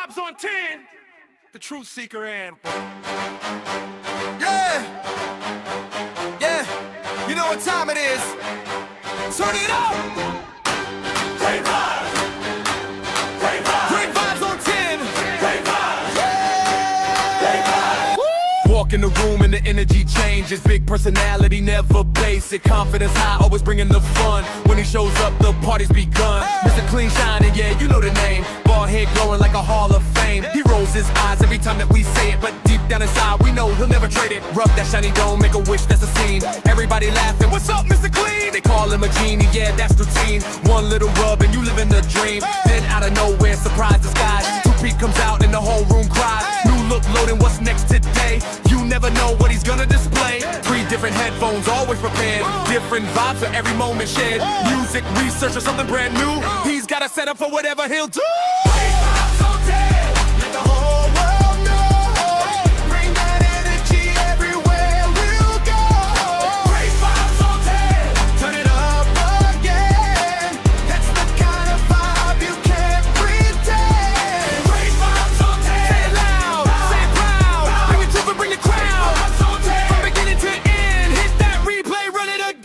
vibes on 10. The Truth Seeker anthem. Yeah, yeah, you know what time it is. Turn it up. Great vibes. Great vibes. Great vibes on 10. Great vibes. Great vibes. Walk in the room and the energy changes. Big personality, never basic. Confidence high, always bringing the fun. When he shows up, the party's begun. Mr. Clean Shining, yeah, you know the name. Bald head glowing like a Hall of Fame. He rolls his eyes every time that we say it, but deep down inside, we know he'll never trade it. Rub that shiny dome, make a wish, that's a scene. Everybody laughing, what's up, Mr. Clean? They call him a genie, yeah, that's routine. One little rub and you live in the dream. Then out of nowhere, surprise disguise. Two-Peak comes out and the whole room cries. New look loading, what's next today? You never know what he's gonna display. 3 different headphones, always prepared. Different vibes for every moment shared. Music, research, or something brand new. He's got a setup for whatever he'll do. Great vibes on 10. Let the whole world know. Bring that energy everywhere we'll go. Great vibes on 10. Turn it up again. That's the kind of vibe you can't pretend. Great vibes on 10. Say it loud, say it proud. Bring it to and bring the crowd. Vibes on 10. From beginning to end, hit that replay, run it again.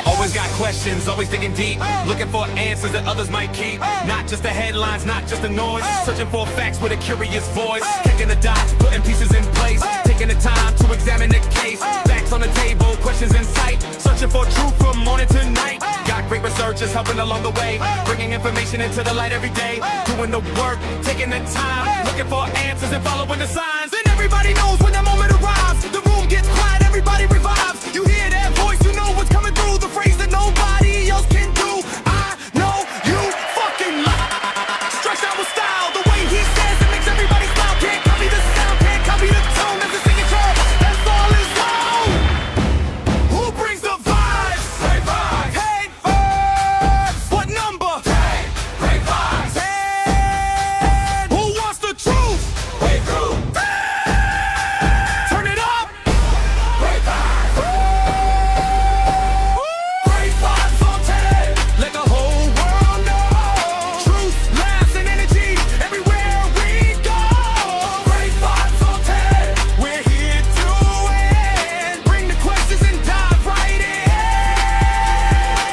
Always got questions, always digging deep. Looking for answers that others might keep. Not just the headlines, not just the noise. Searching for facts with a curious voice. Connecting the dots, putting pieces in place. Taking the time to examine the case. Facts on the table, questions in sight. Searching for truth from morning to night. Got great researchers helping along the way. Bringing information into the light every day. Doing the work, taking the time. Looking for answers and following the signs. And everybody knows when that moment arrives. The room gets quiet, everybody revives. You hear that voice, you know what's coming through. The phrase that nobody else can do. I know you fucking lie. Stretched out with style, the way he says it makes everybody smile. Can't copy the sound, can't copy the tone. That's the signature, that's all his own. Who brings the vibes? Great vibes. Hey, vibes. What number? Great vibes. And who wants the truth? Wait through. Turn it up. Great vibes. Great vibes on 10. Let the whole world know. Truth, laughs, and energy everywhere we go. Great vibes on 10. We're here to win. Bring the questions and dive right in.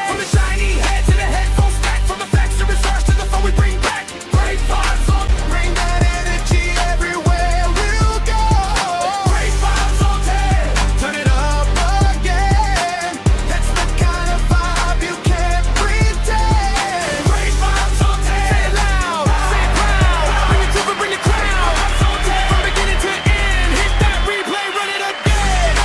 From the shiny head to the headphone stack. From the facts to research to the fun we bring back. Great vibes on. Bring that energy everywhere we'll go. Great vibes on 10. Turn it up again. That's the kind of vibe you can't pretend. Great vibes on 10. Say it loud, say it proud. Bring it to and bring the crowd. Vibes on 10. From beginning to end, hit that replay, run it again.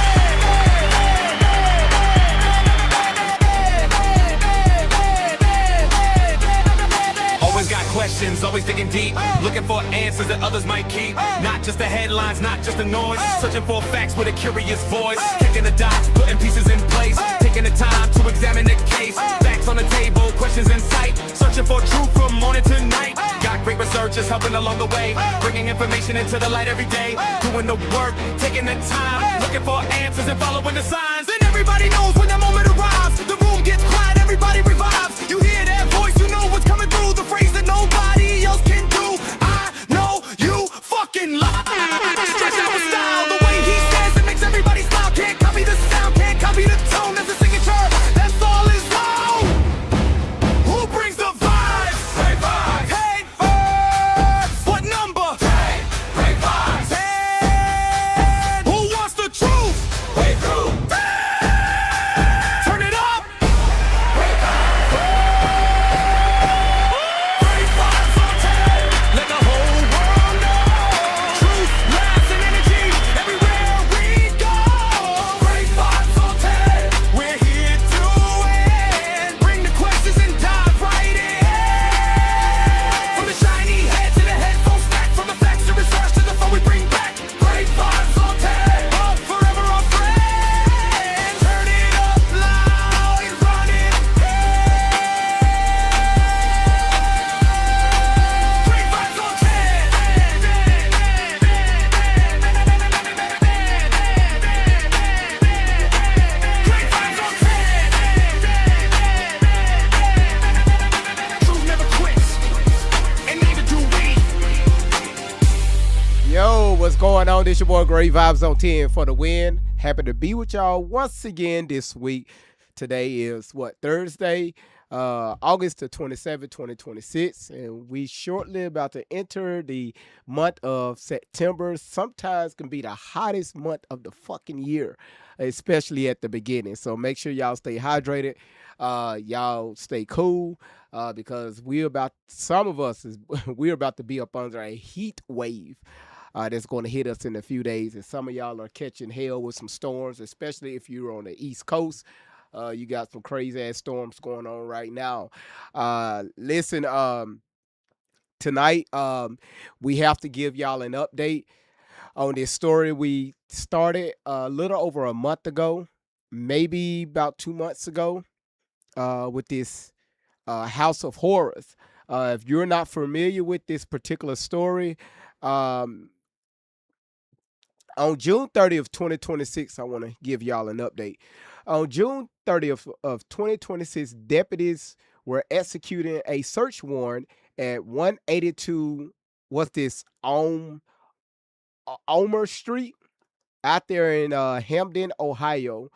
Always got questions, always digging deep. Looking for answers that others might keep. Not just the headlines, not just the noise. Searching for facts with a curious voice. Connecting the dots, putting pieces in place. Taking the time to examine the case. Facts on the table, questions in sight. Searching for truth from morning to night. Got great researchers helping along the way. Bringing information into the light every day. Doing the work, taking the time. Looking for answers and following the signs. And everybody knows when that moment arrives. The room gets quiet, everybody revives. You hear that voice, you know what's coming through. The phrase that nobody else can do. I know you fucking lie. Stretched out with style, the way he says it makes everybody smile. Can't copy the sound, can't copy the tone. That's the signature, that's all his own. Who brings the vibes? Great vibes. Hey, vibes. What number? Great vibes. And who wants the truth? Wait through. Turn it up. Great vibes. going on? This your boy Great Vibes on 10 for the win. Happy to be with y'all once again this week. Today is what, Thursday, August the 27th, 2026, and we shortly about to enter the month of September. Sometimes can be the hottest month of the fucking year, especially at the beginning. So make sure y'all stay hydrated. Y'all stay cool because some of us we're about to be up under a heat wave that's going to hit us in a few days. And some of y'all are catching hell with some storms, especially if you're on the East Coast. You got some crazy ass storms going on right now. Listen, tonight we have to give y'all an update on this story we started a little over a month ago, maybe about 2 months ago, with this House of Horrors. If you're not familiar with this particular story, on June 30th, 2026, I want to give y'all an update. On June 30th of 2026, deputies were executing a search warrant at 182, what's this, Omer Street out there in Hamden, Ohio.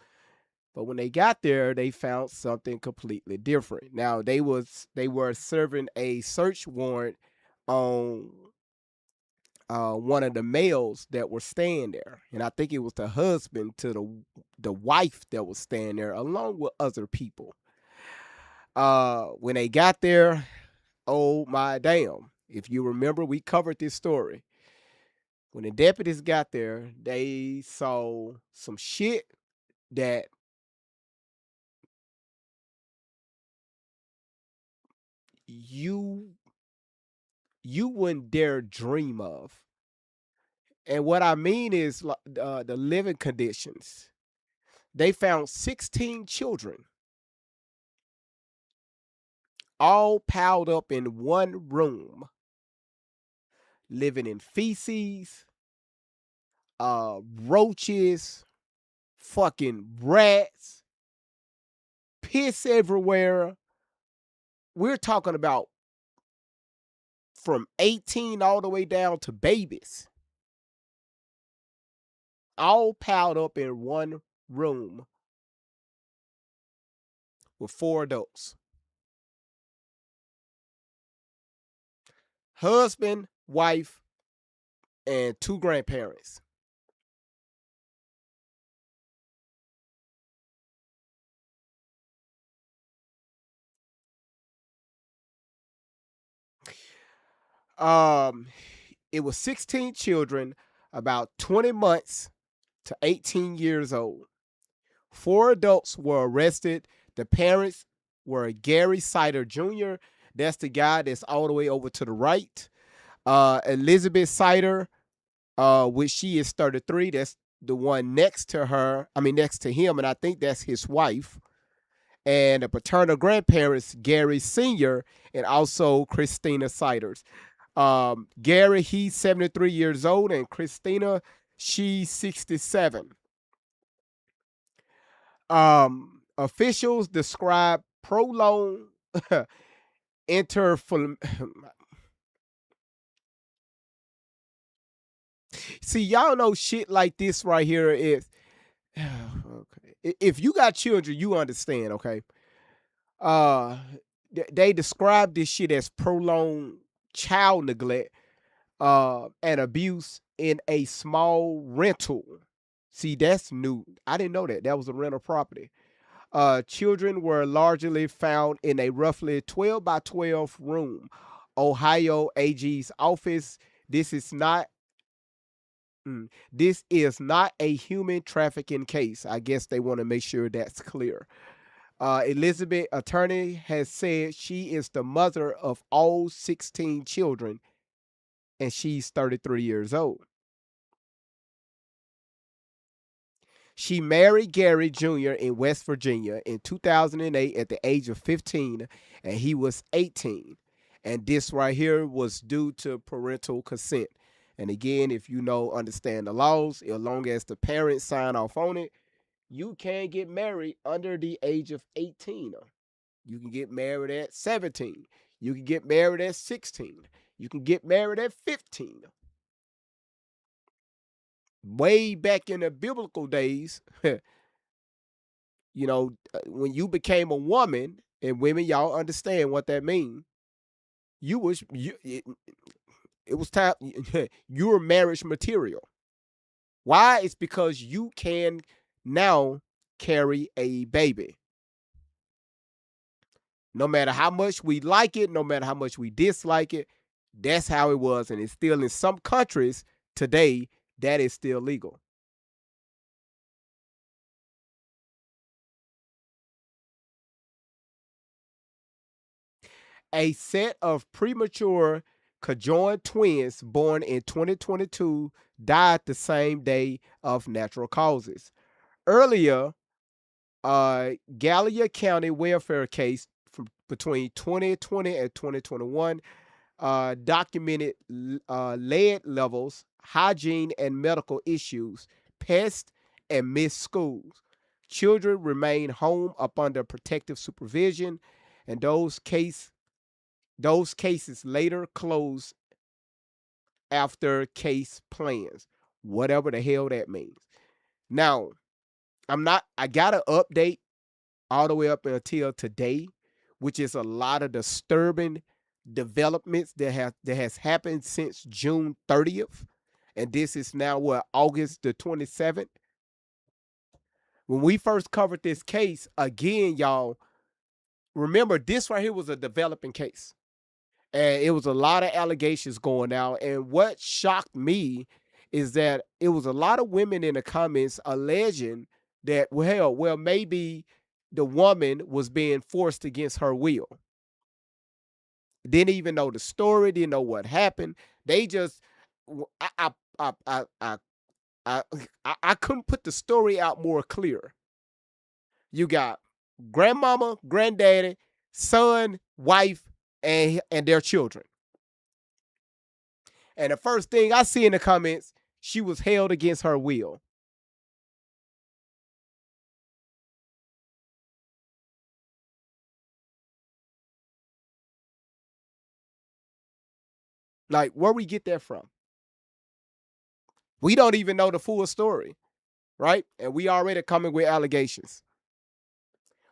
But when they got there, they found something completely different. Now they were serving a search warrant on one of the males that were staying there, and I think it was the husband to the wife that was staying there, along with other people. When they got there, oh my damn! If you remember, we covered this story. When the deputies got there, they saw some shit that you wouldn't dare dream of. And what I mean is the living conditions. They found 16 children all piled up in one room, living in feces, roaches, fucking rats, piss everywhere. We're talking about from 18 all the way down to babies, all piled up in one room with 4 adults. Husband, wife, and 2 grandparents. It was 16 children, about 20 months to 18 years old. 4 adults were arrested. The parents were Gary Sider Jr. That's the guy that's all the way over to the right. Elizabeth Sider, which she is 33. That's the one next to her. I mean, next to him, and I think that's his wife. And the paternal grandparents, Gary Sr. and also Christina Siders. Gary, he's 73 years old, and Christina, she's 67. Officials describe prolonged interfam. See, y'all know shit like this right here is okay. If you got children, you understand, okay? Uh they describe this shit as prolonged child neglect and abuse in a small rental. See, that's new. I didn't know that. That was a rental property. Children were largely found in a roughly 12 by 12 room. Ohio AG's office. This is not this is not a human trafficking case. I guess they want to make sure that's clear. Elizabeth attorney has said she is the mother of all 16 children, and she's 33 years old. She married Gary Jr. in West Virginia in 2008 at the age of 15, and he was 18. And this right here was due to parental consent. And again, if you understand the laws, as long as the parents sign off on it, you can get married under the age of 18. You can get married at 17. You can get married at 16. You can get married at 15. way back in the biblical days, when you became a woman, and women, y'all understand what that means. It was time. You were marriage material. Why? It's because you can now carry a baby. No matter how much we like it, no matter how much we dislike it, that's how it was. And it's still in some countries today, that is still legal. A set of premature conjoined twins born in 2022 died the same day of natural causes. Earlier, Gallia County welfare case from between 2020 and 2021 documented lead levels, hygiene and medical issues, pests, and missed schools. Children remain home up under protective supervision, and those cases later closed after case plans, whatever the hell that means. Now, I got to update all the way up until today, which is a lot of disturbing developments that has happened since June 30th. And this is now August the 27th. When we first covered this case, again, y'all, remember this right here was a developing case. And it was a lot of allegations going out. And what shocked me is that it was a lot of women in the comments alleging that, well, maybe the woman was being forced against her will. Didn't even know the story, didn't know what happened. They just, I, I, I, I, I, I couldn't put the story out more clear. You got grandmama, granddaddy, son, wife, and their children. And the first thing I see in the comments, she was held against her will. Like, where we get that from? We don't even know the full story, right? And we already coming with allegations.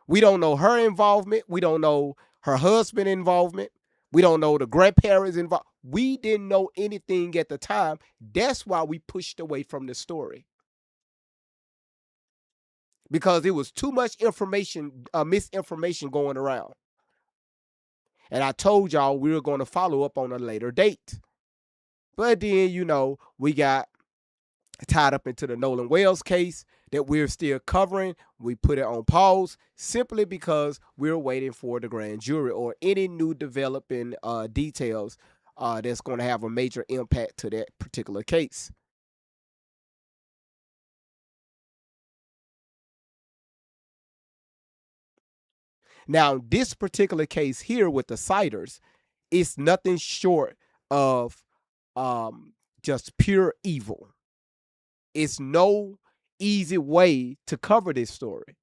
We don't know her involvement. We don't know her husband involvement. We don't know the grandparents involved. We didn't know anything at the time. That's why we pushed away from the story. Because it was too much information, misinformation going around. And I told y'all we were going to follow up on a later date. But then, we got tied up into the Nolan Wells case that we're still covering. We put it on pause simply because we're waiting for the grand jury or any new developing details that's going to have a major impact to that particular case. Now, this particular case here with the Siders is nothing short of just pure evil. It's no easy way to cover this story.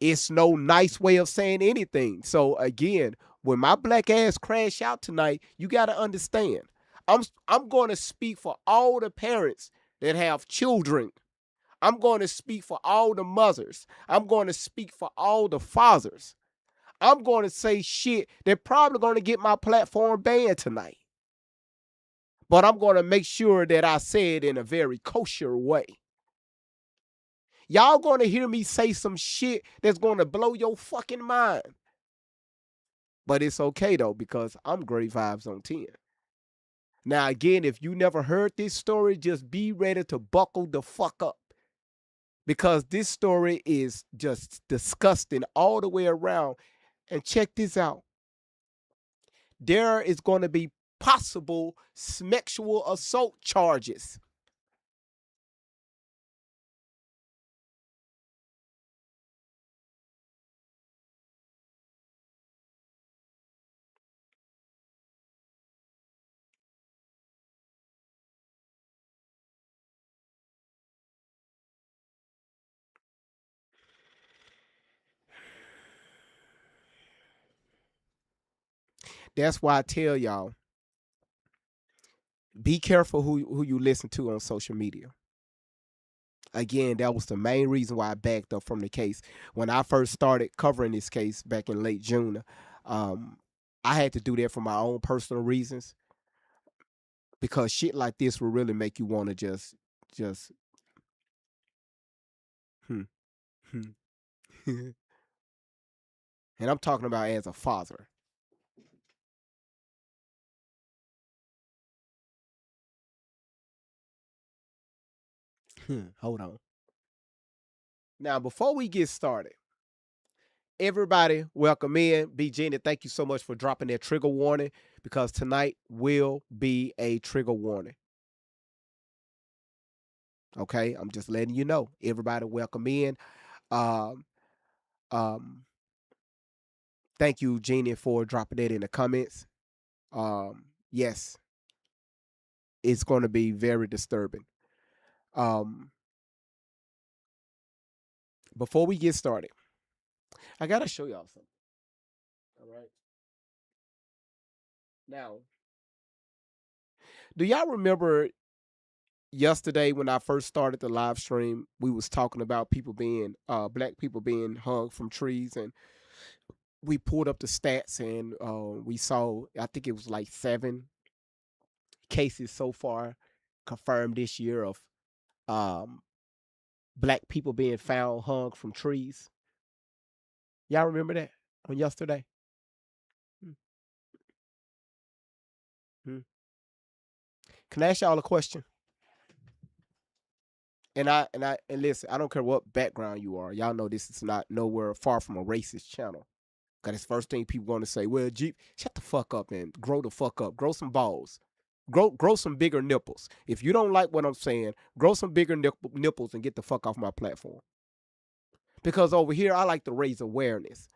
It's no nice way of saying anything. So again, when my black ass crash out tonight, you got to understand. I'm going to speak for all the parents that have children. I'm going to speak for all the mothers. I'm going to speak for all the fathers. I'm going to say shit that probably going to get my platform banned tonight. But I'm going to make sure that I say it in a very kosher way. Y'all going to hear me say some shit that's going to blow your fucking mind. But it's okay, though, because I'm Great Vibes on 10. Now, again, if you never heard this story, just be ready to buckle the fuck up. Because this story is just disgusting all the way around. And check this out. There is going to be possible sexual assault charges. That's why I tell y'all, be careful who you listen to on social media. Again, that was the main reason why I backed up from the case. When I first started covering this case back in late June, um, I had to do that for my own personal reasons because shit like this will really make you want to just, hmm, hmm. And I'm talking about as a father. Hold on. Now, before we get started, everybody, welcome in. B. Gina, thank you so much for dropping that trigger warning because tonight will be a trigger warning. Okay, I'm just letting you know. Everybody, welcome in. Um, um, Thank you, Jeannie, for dropping that in the comments. Yes, it's going to be very disturbing. Um, Before we get started, I gotta show y'all something. All right. Now, do y'all remember yesterday when I first started the live stream? We was talking about people being black people being hung from trees, and we pulled up the stats, and we saw I think it was like 7 cases so far confirmed this year of um, black people being found hung from trees. Y'all remember that on yesterday? Hmm. Hmm. Can I ask y'all a question? And listen, I don't care what background you are. Y'all know this is not nowhere far from a racist channel. Cause it's first thing people going to say, well, Jeep, shut the fuck up and grow the fuck up. Grow some balls. Grow some bigger nipples. If you don't like what I'm saying, grow some bigger nipples and get the fuck off my platform. Because over here, I like to raise awareness.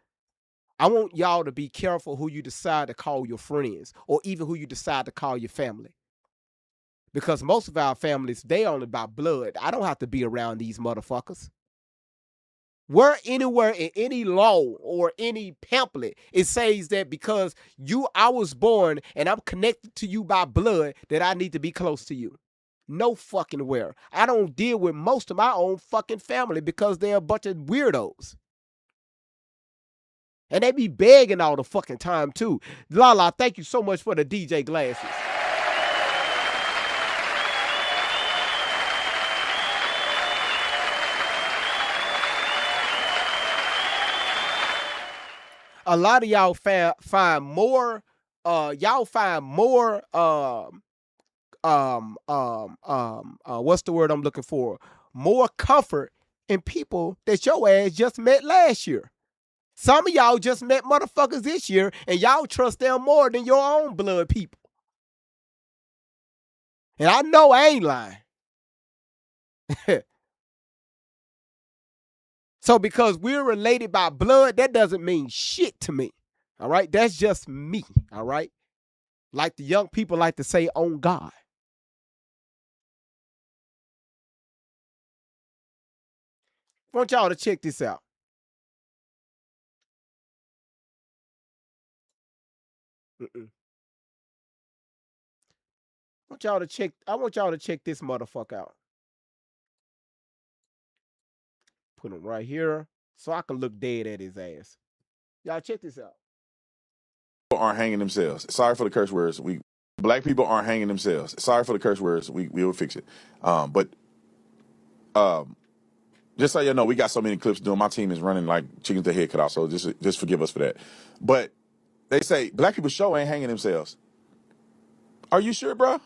I want y'all to be careful who you decide to call your friends or even who you decide to call your family. Because most of our families, they only by blood. I don't have to be around these motherfuckers. Where anywhere in any law or any pamphlet, it says that because I was born and I'm connected to you by blood, that I need to be close to you. No fucking where. I don't deal with most of my own fucking family because they're a bunch of weirdos. And they be begging all the fucking time too. Lala, thank you so much for the DJ glasses. A lot of y'all find more y'all find more what's the word I'm looking for? More comfort in people that your ass just met last year. Some of y'all just met motherfuckers this year and y'all trust them more than your own blood people. And I know I ain't lying. So because we're related by blood, that doesn't mean shit to me. All right? That's just me. All right? Like the young people like to say, on God. I want y'all to check this out. Mm-mm. I want y'all to check this motherfucker out. Put him right here so I can look dead at his ass. Y'all check this out. Aren't hanging themselves. Sorry for the curse words. Black people aren't hanging themselves. Sorry for the curse words. We will fix it. But just so you know, we got so many clips doing. My team is running like chickens with their head cut off. So just forgive us for that. But they say black people show ain't hanging themselves. Are you sure, bro?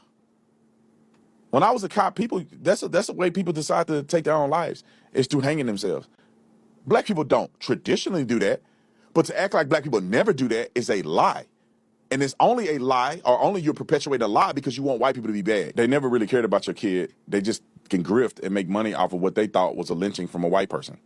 When I was a cop, people that's a way people decide to take their own lives is through hanging themselves. Black people don't traditionally do that, but to act like black people never do that is a lie. And it's only a lie, or only you perpetuate a lie because you want white people to be bad. They never really cared about your kid. They just can grift and make money off of what they thought was a lynching from a white person.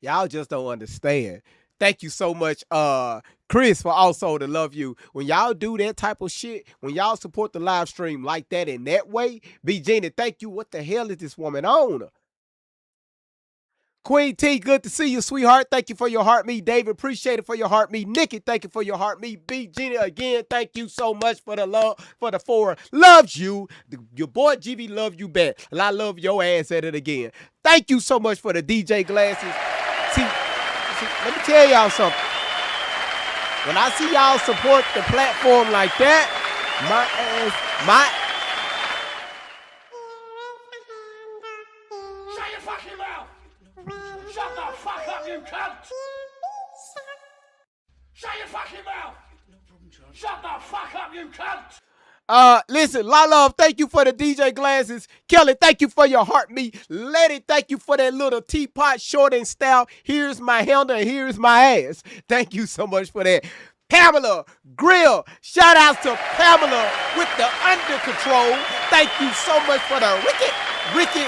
Y'all just don't understand. Thank you so much, Chris, for also to love you. When y'all do that type of shit, when y'all support the live stream like that in that way, B Gina, thank you. What the hell is this woman on? Queen T, good to see you, sweetheart. Thank you for your heart me. David, appreciate it for your heart me. Nikki, thank you for your heart me. B Gina, again, thank you so much for the love, for the four. Loves you. Your boy GB love you back. And I love your ass at it again. Thank you so much for the DJ glasses. See, let me tell y'all something. When I see y'all support the platform like that, Shut your fucking mouth! Shut the fuck up, you cunt! Shut your fucking mouth! Shut the fuck up, you cunt! Listen, La Love, thank you for the DJ glasses. Kelly, thank you for your heart me. Lady, thank you for that little teapot short and style. Here's my handle and here's my ass. Thank you so much for that. Pamela Grill, shout out to Pamela with the under control. Thank you so much for the Ricky,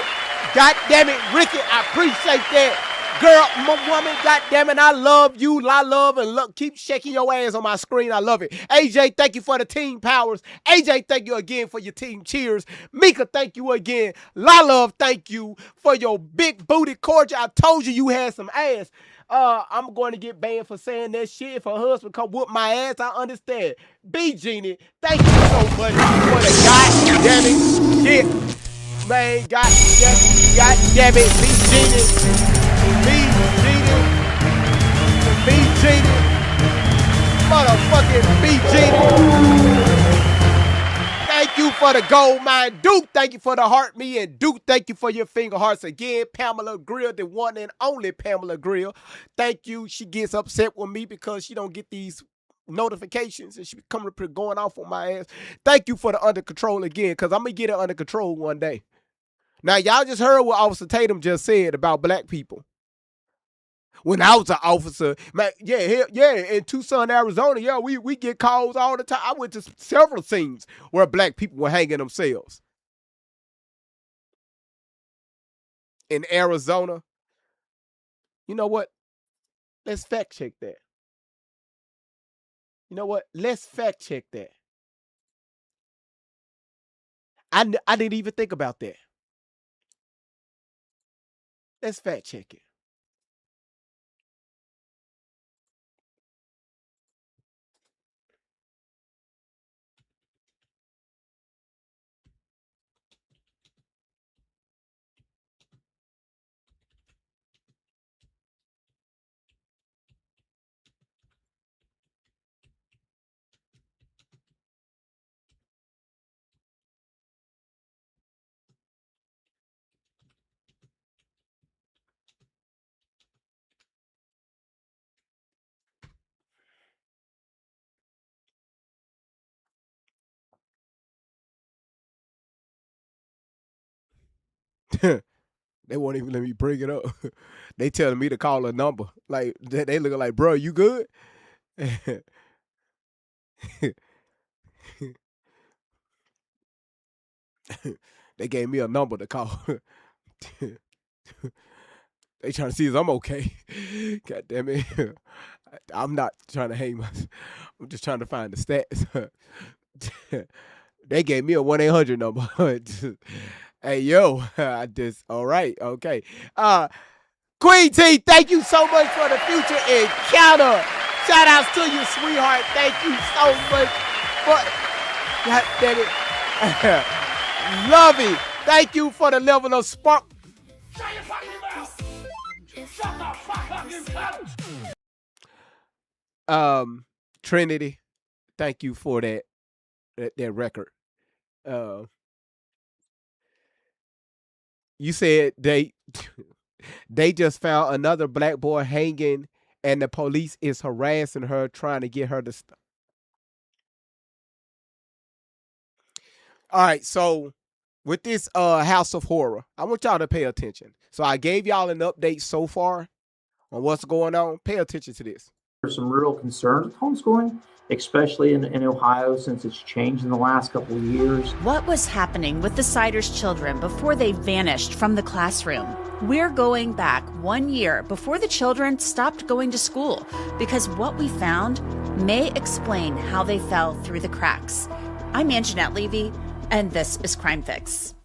God damn it, Ricky, I appreciate that. Girl, my woman, goddammit, I love you. I love and look, keep shaking your ass on my screen. I love it. AJ, thank you for the team powers. AJ, thank you again for your team cheers. Mika, thank you again. La Love, thank you for your big booty cordial. I told you you had some ass. I'm going to get banned for saying that shit. If her husband come whoop my ass, I understand. B Genie, thank you so much for the goddamn shit. Man, goddamn it, B Genie. B Genie, motherfucking B Genie. Thank you for the gold mine. Duke, thank you for the heart me. And Duke, thank you for your finger hearts again. Pamela Grill, the one and only Pamela Grill. Thank you. She gets upset with me because she don't get these notifications and she be coming up here going off on my ass. Thank you for the under control again, because I'm going to get it under control one day. Now, y'all just heard what Officer Tatum just said about black people. When I was an officer, man, in Tucson, Arizona, we get calls all the time. I went to several scenes where black people were hanging themselves. In Arizona, you know what? Let's fact check that. You know what? Let's fact check that. I didn't even think about that. Let's fact check it. They won't even let me bring it up. They telling me to call a number. Like, they looking like, bro, you good? They gave me a number to call. They trying to see if I'm okay. God damn it. I'm not trying to hang myself. I'm just trying to find the stats. They gave me a 1-800 number. Hey, yo, all right, okay. Queen T, thank you so much for the future encounter. Shout outs to you, sweetheart. Thank you so much for, God damn it. Love it. Thank you for the level of spark. Shut your fucking mouth! Shut the fuck up, you cunt! Trinity, thank you for that record. You said they just found another black boy hanging and the police is harassing her, trying to get her to stop. All right, so with this House of Horror, I want y'all to pay attention. So I gave y'all an update so far on what's going on. Pay attention to this. There's some real concern with homeschooling, especially in Ohio, since it's changed in the last couple of years. What was happening with the Siders children before they vanished from the classroom? We're going back 1 year before the children stopped going to school because what we found may explain how they fell through the cracks. I'm Anjanette Levy, and this is Crime Fix.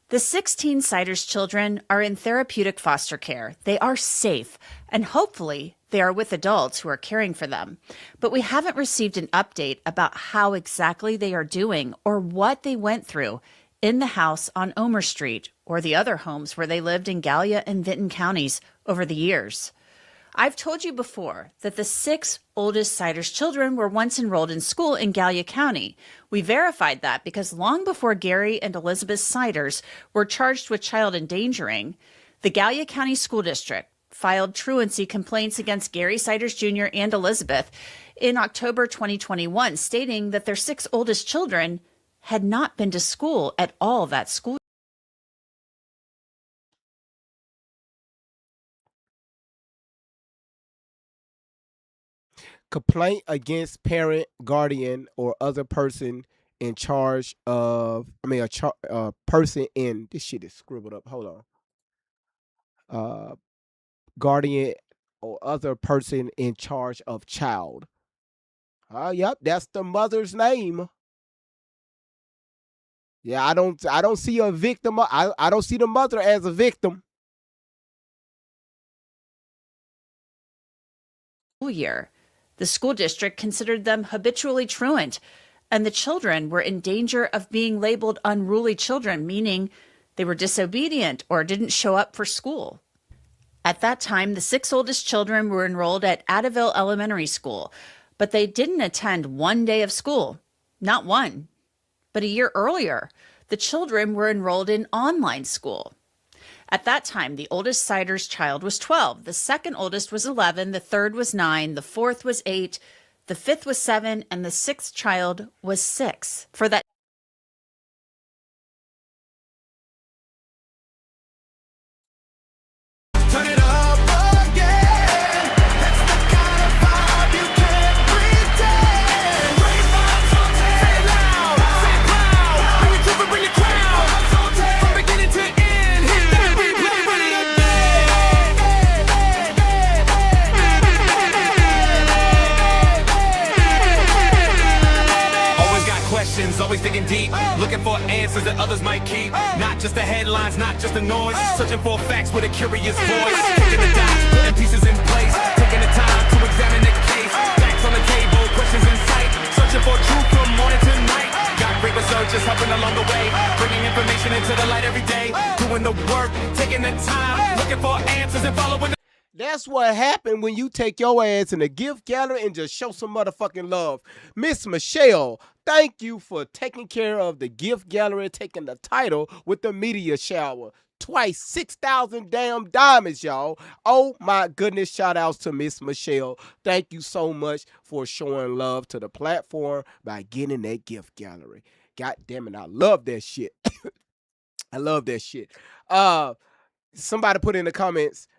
The 16 Siders children are in therapeutic foster care. They are safe, and hopefully they are with adults who are caring for them. But we haven't received an update about how exactly they are doing or what they went through in the house on Omer Street or the other homes where they lived in Gallia and Vinton counties over the years. I've told you before that the 6 oldest Siders children were once enrolled in school in Gallia County. We verified that because long before Gary and Elizabeth Siders were charged with child endangering, the Gallia County School District filed truancy complaints against Gary Siders Jr. and Elizabeth in October 2021, stating that their 6 oldest children had not been to school at all that school. Complaint against parent, guardian, or other person in charge of, person in, this shit is scribbled up, hold on. Guardian or other person in charge of child. Yep, that's the mother's name. Yeah, I don't see a victim. I don't see the mother as a victim. Year. The school district considered them habitually truant, and the children were in danger of being labeled unruly children, meaning they were disobedient or didn't show up for school. At that time, the 6 oldest children were enrolled at Attaville Elementary School, but they didn't attend 1 day of school. Not one. But a year earlier, the children were enrolled in online school. At that time, the oldest Siders child was 12, the second oldest was 11, the third was 9, the fourth was 8, the fifth was 7, and the 6th child was 6. For that Turn it up again. That's the kind of vibe you can't pretend. Great vibes on 10. Say it loud, say it proud. Bring it to the bring the crowd. From beginning to end, hit that replay, run it again. Always got questions, always digging deep, looking for answers that others might keep. Not just the headlines, not just the noise, searching for facts with a curious voice. Connecting the dots, putting pieces in place, taking the time to examine the case. Facts on the table, questions in sight, searching for truth from morning to night. Got great researchers helping along the way, bringing information into the light every day. Doing the work, taking the time, looking for answers and following the That's what happened when you take your ass in the gift gallery and just show some motherfucking love. Miss Michelle, thank you for taking care of the gift gallery, taking the title with the media shower. Twice, 6,000 damn diamonds, y'all. Oh my goodness, shout outs to Miss Michelle. Thank you so much for showing love to the platform by getting that gift gallery. God damn it, I love that shit. I love that shit. Somebody put in the comments,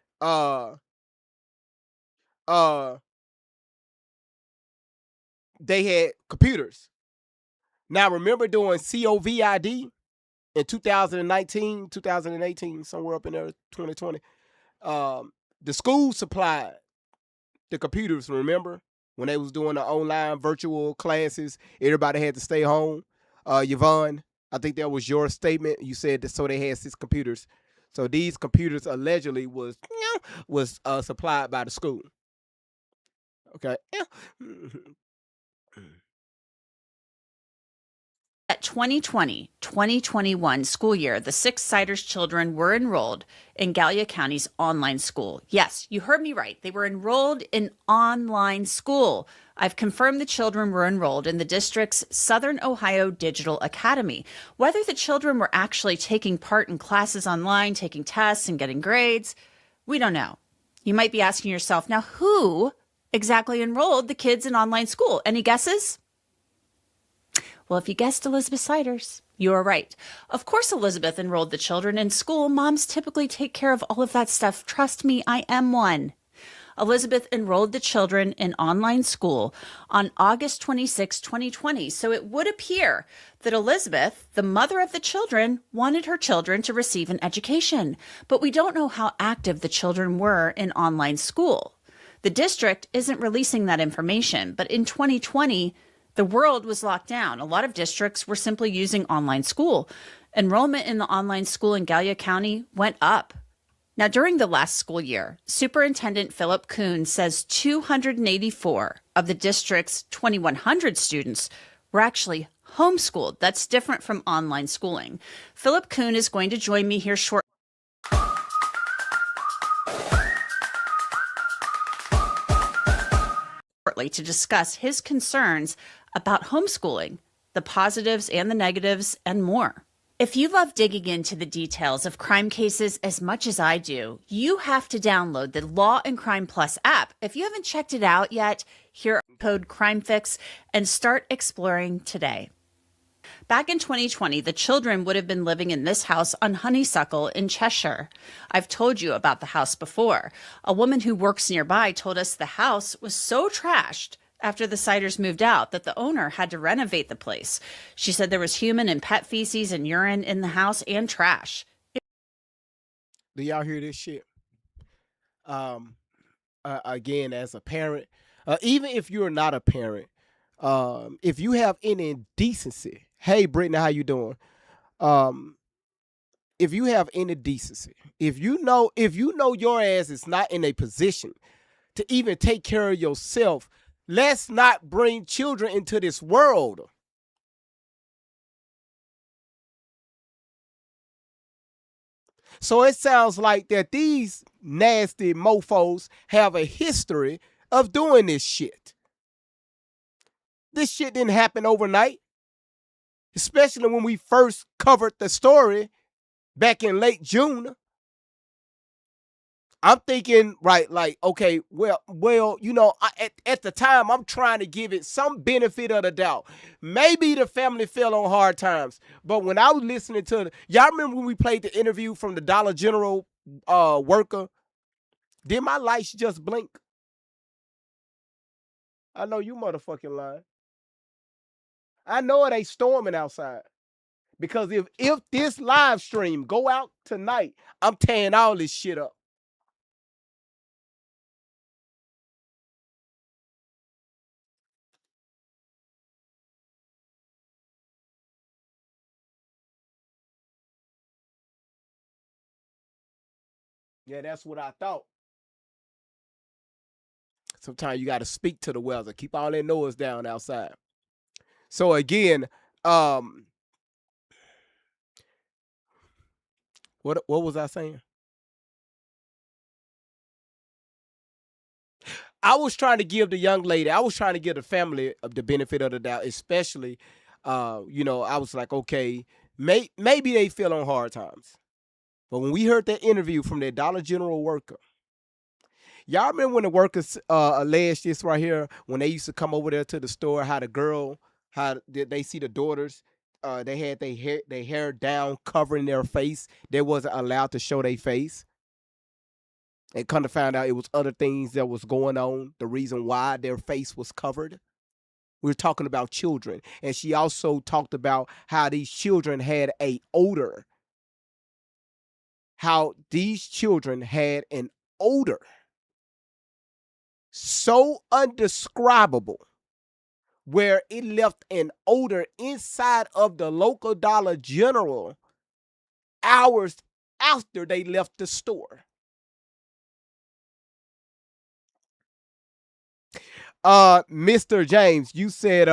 they had computers. Now remember doing COVID in 2019, 2018, somewhere up in there, 2020. The school supplied the computers, remember? When they was doing the online virtual classes, everybody had to stay home. Yvonne, I think that was your statement. You said that so they had 6 computers. So these computers allegedly was supplied by the school. Okay. At 2020-2021 school year, the 6 Siders children were enrolled in Gallia County's online school. Yes, you heard me right. They were enrolled in online school. I've confirmed the children were enrolled in the district's Southern Ohio Digital Academy. Whether the children were actually taking part in classes online, taking tests, and getting grades, we don't know. You might be asking yourself, now who exactly enrolled the kids in online school? Any guesses? Well, if you guessed Elizabeth Siders, you are right. Of course, Elizabeth enrolled the children in school. Moms typically take care of all of that stuff. Trust me, I am one. Elizabeth enrolled the children in online school on August 26, 2020. So it would appear that Elizabeth, the mother of the children, wanted her children to receive an education. But we don't know how active the children were in online school. The district isn't releasing that information, but in 2020, the world was locked down. A lot of districts were simply using online school. Enrollment in the online school in Gallia County went up. Now, during the last school year, Superintendent Philip Kuhn says 284 of the district's 2,100 students were actually homeschooled. That's different from online schooling. Philip Kuhn is going to join me here shortly to discuss his concerns about homeschooling, the positives and the negatives, and more. If you love digging into the details of crime cases as much as I do, you have to download the Law and Crime Plus app. If you haven't checked it out yet, hear code CrimeFix and start exploring today. Back in 2020, the children would have been living in this house on Honeysuckle in Cheshire. I've told you about the house before. A woman who works nearby told us the house was so trashed after the Siders moved out that the owner had to renovate the place. She said there was human and pet feces and urine in the house and trash. Do y'all hear this shit? Again, as a parent, even if you're not a parent, if you have any decency, hey Brittany, how you doing? If you have any decency, if you know your ass is not in a position to even take care of yourself, let's not bring children into this world. So it sounds like that these nasty mofos have a history of doing this shit. This shit didn't happen overnight, especially when we first covered the story back in late June. I'm thinking, right, like, okay, well, you know, at the time, I'm trying to give it some benefit of the doubt. Maybe the family fell on hard times, but when I was listening to, y'all remember when we played the interview from the Dollar General worker? Did my lights just blink? I know you motherfucking lying. I know it ain't storming outside. Because if this live stream go out tonight, I'm tearing all this shit up. Yeah, that's what I thought. Sometimes you got to speak to the weather. Keep all that noise down outside. So again, what was I saying? I was trying to give the young lady, I was trying to give the family the benefit of the doubt, especially, you know, I was like, okay, maybe they feel on hard times. But when we heard that interview from that Dollar General worker, y'all remember when the workers alleged this right here, when they used to come over there to the store, how the girl, how did they see the daughters, they had their hair down, covering their face. They wasn't allowed to show their face. And come to find out it was other things that was going on, the reason why their face was covered. We're talking about children. And she also talked about how these children had an odor. How these children had an odor so undescribable, where it left an odor inside of the local Dollar General hours after they left the store. Mr. James, you said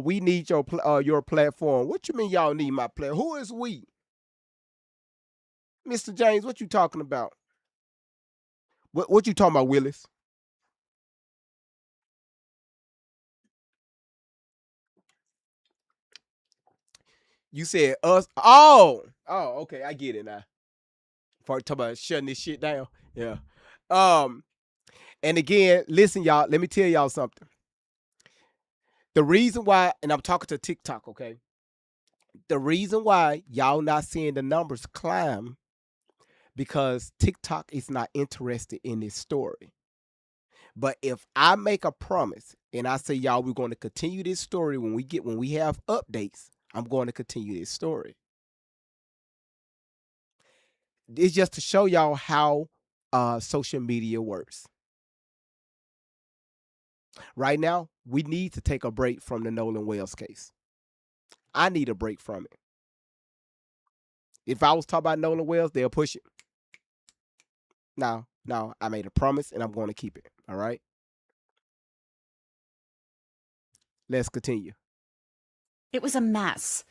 we need your platform. What you mean y'all need my platform? Who is we? Mr. James, what you talking about? What you talking about, Willis? You said us. Oh, okay, I get it now. For talking about shutting this shit down. Yeah. And again, listen, y'all, let me tell y'all something. The reason why, and I'm talking to TikTok, okay? The reason why y'all not seeing the numbers climb, because TikTok is not interested in this story. But if I make a promise and I say, y'all, we're going to continue this story when we have updates, I'm going to continue this story. It's just to show y'all how social media works. Right now, we need to take a break from the Nolan Wells case. I need a break from it. If I was talking about Nolan Wells, they'll push it. No, I made a promise and I'm going to keep it. All right. Let's continue. It was a mess.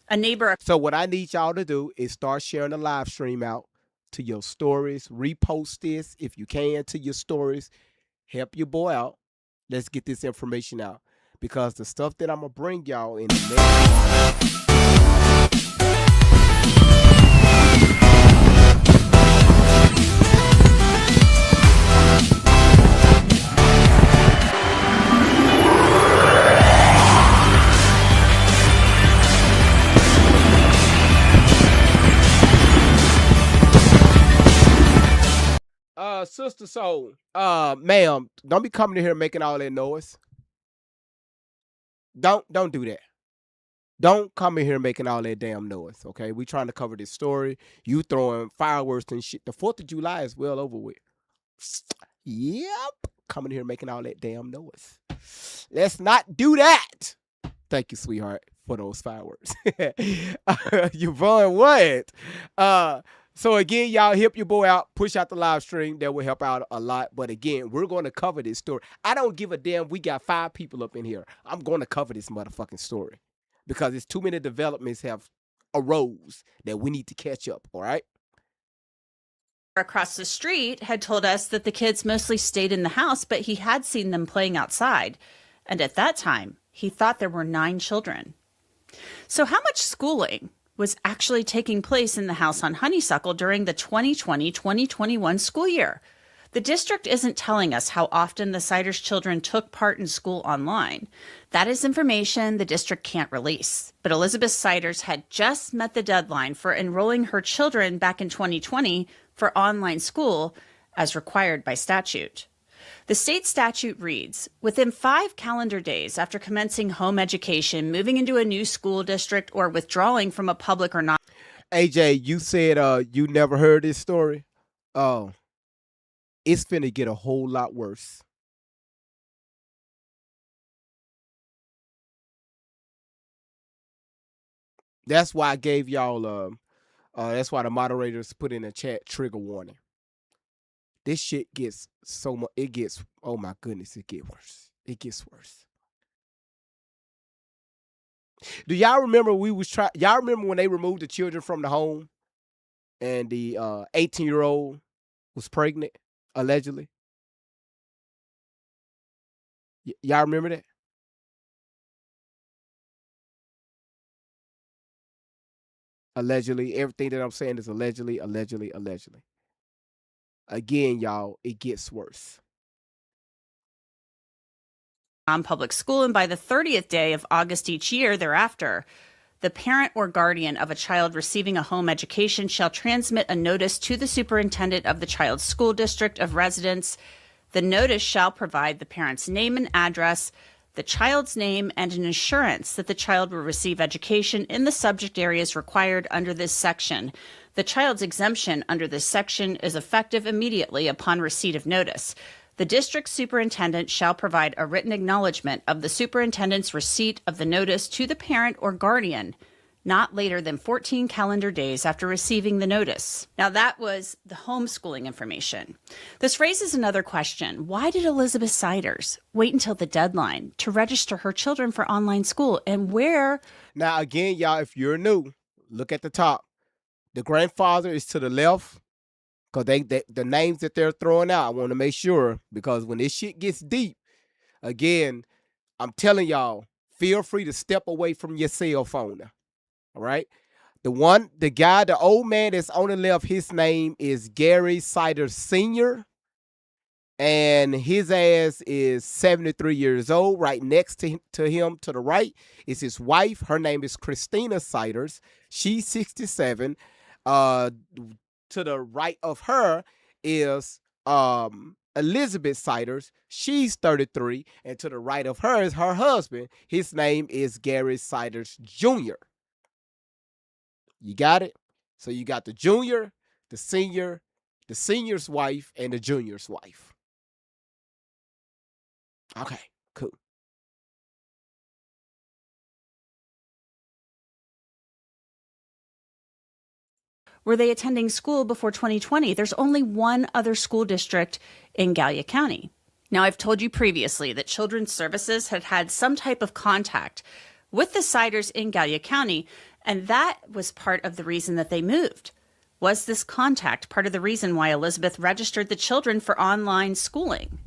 A neighbor. So what I need y'all to do is start sharing the live stream out to your stories. Repost this if you can to your stories. Help your boy out. Let's get this information out, because the stuff that I'm gonna bring y'all in the next. Sister Soul, ma'am, don't be coming in here making all that noise. Don't do that. Don't come in here making all that damn noise, okay? We trying to cover this story. You throwing fireworks and shit. The 4th of July is well over with. Yep. Coming here making all that damn noise. Let's not do that. Thank you, sweetheart, for those fireworks. Yvonne, what? So again, y'all help your boy out. Push out the live stream. That will help out a lot. But again, we're going to cover this story. I don't give a damn. We got 5 people up in here. I'm going to cover this motherfucking story, because it's too many developments have arose that we need to catch up. All right. Across the street had told us that the kids mostly stayed in the house, but he had seen them playing outside. And at that time, he thought there were 9 children. So how much schooling was actually taking place in the house on Honeysuckle during the 2020-2021 school year? The district isn't telling us how often the Siders children took part in school online. That is information the district can't release. But Elizabeth Siders had just met the deadline for enrolling her children back in 2020 for online school as required by statute. The state statute reads, within 5 calendar days after commencing home education, moving into a new school district, or withdrawing from a public or not. AJ, you said you never heard this story. Oh, it's finna get a whole lot worse. That's why I gave y'all that's why the moderators put in the chat trigger warning. This shit gets so much. It gets, oh my goodness, it gets worse. It gets worse. Do y'all remember y'all remember when they removed the children from the home and the 18-year-old was pregnant, allegedly? Y'all remember that? Allegedly. Everything that I'm saying is allegedly. Again, y'all, it gets worse. On public school, and by the 30th day of August each year thereafter, the parent or guardian of a child receiving a home education shall transmit a notice to the superintendent of the child's school district of residence. The notice shall provide the parent's name and address, the child's name, and an assurance that the child will receive education in the subject areas required under this section. The child's exemption under this section is effective immediately upon receipt of notice. The district superintendent shall provide a written acknowledgement of the superintendent's receipt of the notice to the parent or guardian not later than 14 calendar days after receiving the notice. Now, that was the homeschooling information. This raises another question. Why did Elizabeth Siders wait until the deadline to register her children for online school? And where? Now, again, y'all, if you're new, look at the top. The grandfather is to the left, because the names that they're throwing out, I want to make sure, because when this shit gets deep, again, I'm telling y'all, feel free to step away from your cell phone now. All right. The old man that's on the left, his name is Gary Siders Sr. And his ass is 73 years old. Right next to him to the right is his wife. Her name is Christina Siders. She's 67. to the right of her is Elizabeth Siders. She's 33. And to the right of her is her husband. His name is Gary Siders Jr. You got it? So you got the junior, the senior, the senior's wife, and the junior's wife. Okay, cool. Were they attending school before 2020? There's only one other school district in Gallia County. Now, I've told you previously that Children's Services had had some type of contact with the Siders in Gallia County, and that was part of the reason that they moved. Was this contact part of the reason why Elizabeth registered the children for online schooling?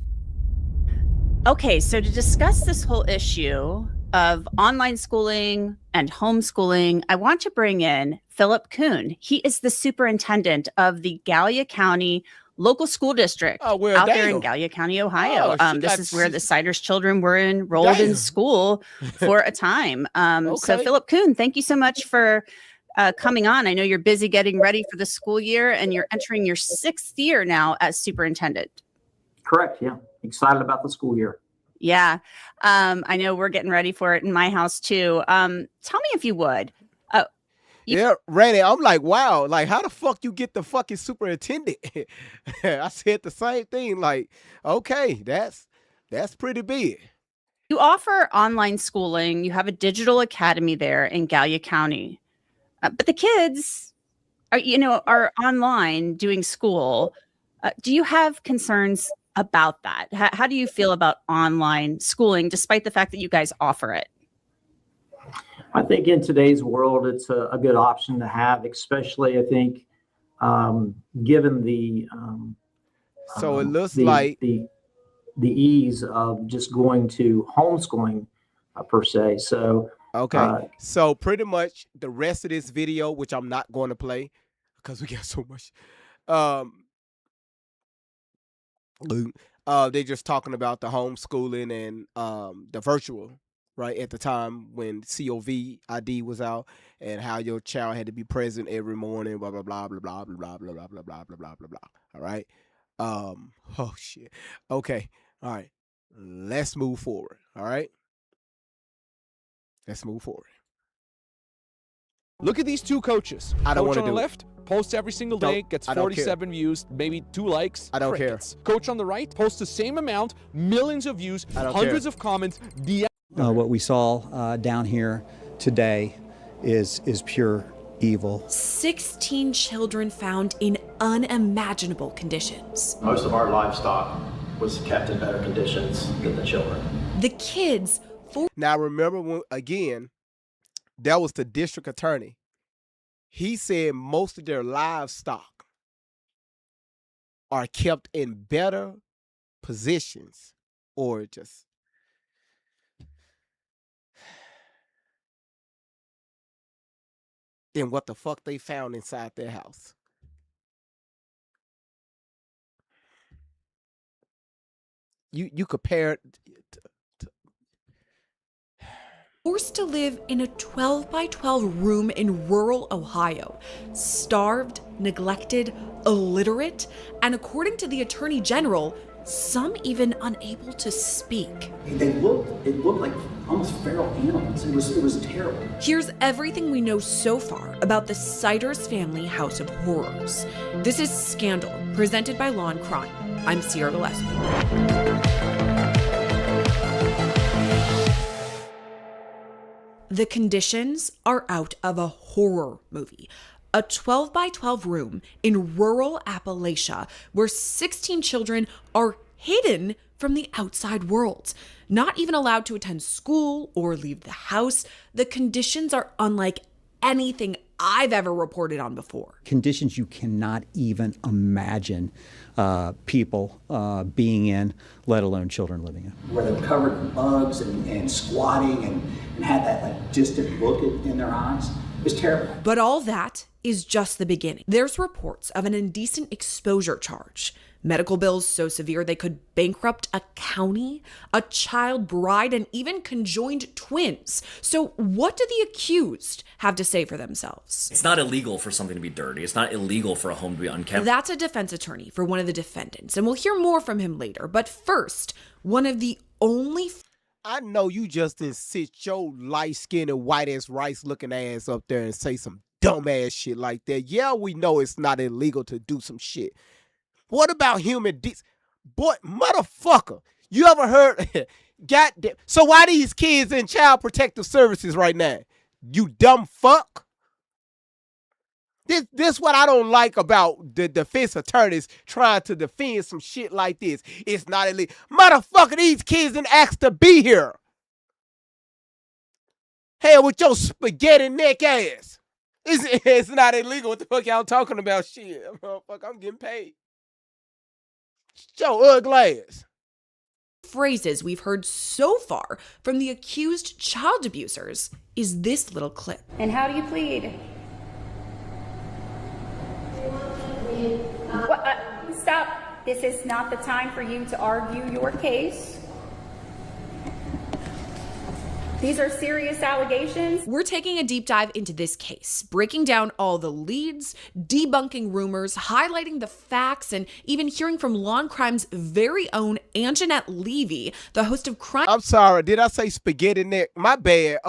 Okay, so to discuss this whole issue of online schooling and homeschooling, I want to bring in Philip Kuhn. He is the superintendent of the Gallia County Local School District out there in Gallia County, Ohio. This is where the Siders children were enrolled in school for a time. So Philip Kuhn, thank you so much for coming on. I know you're busy getting ready for the school year, and you're entering your 6th year now as superintendent. Correct. Yeah. Excited about the school year. Yeah. I know we're getting ready for it in my house too. Tell me if you would. Yeah, Randy, I'm like, wow, like how the fuck you get the fucking superintendent? I said the same thing. Like, okay, that's pretty big. You offer online schooling. You have a digital academy there in Gallia County. But the kids are online doing school. Do you have concerns about that? How do you feel about online schooling, despite the fact that you guys offer it? I think in today's world, it's a good option to have, especially I think given the so it looks like the ease of just going to homeschooling per se. So okay, so pretty much the rest of this video, which I'm not going to play because we got so much. They're just talking about the homeschooling and the virtual, right, at the time when COVID was out, and how your child had to be present every morning, blah blah blah blah blah blah blah blah blah blah blah blah blah blah. All right. Oh shit. Okay. All right. Let's move forward. All right. Let's move forward. Look at these two coaches. I don't want to do it. Coach on the left posts every single day, gets 47 views, maybe 2 likes. I don't care. Coach on the right posts the same amount, millions of views, hundreds of comments. What we saw down here today is pure evil. 16 children found in unimaginable conditions. Most of our livestock was kept in better conditions than the children. The kids. Now remember, when, again, that was the district attorney. He said most of their livestock are kept in better positions, or just than what the fuck they found inside their house. You compare it forced to live in a 12-by-12 room in rural Ohio, starved, neglected, illiterate, and according to the Attorney General, some even unable to speak. It looked like almost feral animals. It was terrible. Here's everything we know so far about the Siders family house of horrors. This is Scandal, presented by Law and Crime. I'm Sierra Gillespie. The conditions are out of a horror movie. A 12-by-12 room in rural Appalachia where 16 children are hidden from the outside world, not even allowed to attend school or leave the house. The conditions are unlike anything I've ever reported on before. Conditions you cannot even imagine people being in, let alone children living in. Where they're covered in bugs and squatting and had that like distant look in their eyes. It was terrible. But all that is just the beginning. There's reports of an indecent exposure charge. Medical bills so severe they could bankrupt a county, a child bride, and even conjoined twins. So what do the accused have to say for themselves? It's not illegal for something to be dirty. It's not illegal for a home to be unkempt. That's a defense attorney for one of the defendants, and we'll hear more from him later. But first, one of the only... I know you just didn't sit your light-skinned and white-ass rice-looking ass up there and say some dumb-ass shit like that. Yeah, we know it's not illegal to do some shit. What about human boy, motherfucker, you ever heard... Goddamn. So why these kids in child protective services right now? You dumb fuck. This what I don't like about the defense attorneys trying to defend some shit like this. It's not illegal. Motherfucker, these kids didn't ask to be here. Hell with your spaghetti neck ass. It's not illegal. What the fuck y'all talking about? Shit. Motherfucker, I'm getting paid. Your ugly ass. Phrases we've heard so far from the accused child abusers is this little clip. And how do you plead? Stop. This is not the time for you to argue your case. These are serious allegations. We're taking a deep dive into this case, breaking down all the leads, debunking rumors, highlighting the facts, and even hearing from Law and Crime's very own Anjanette Levy, the host of Crime. I'm sorry, did I say spaghetti neck? My bad,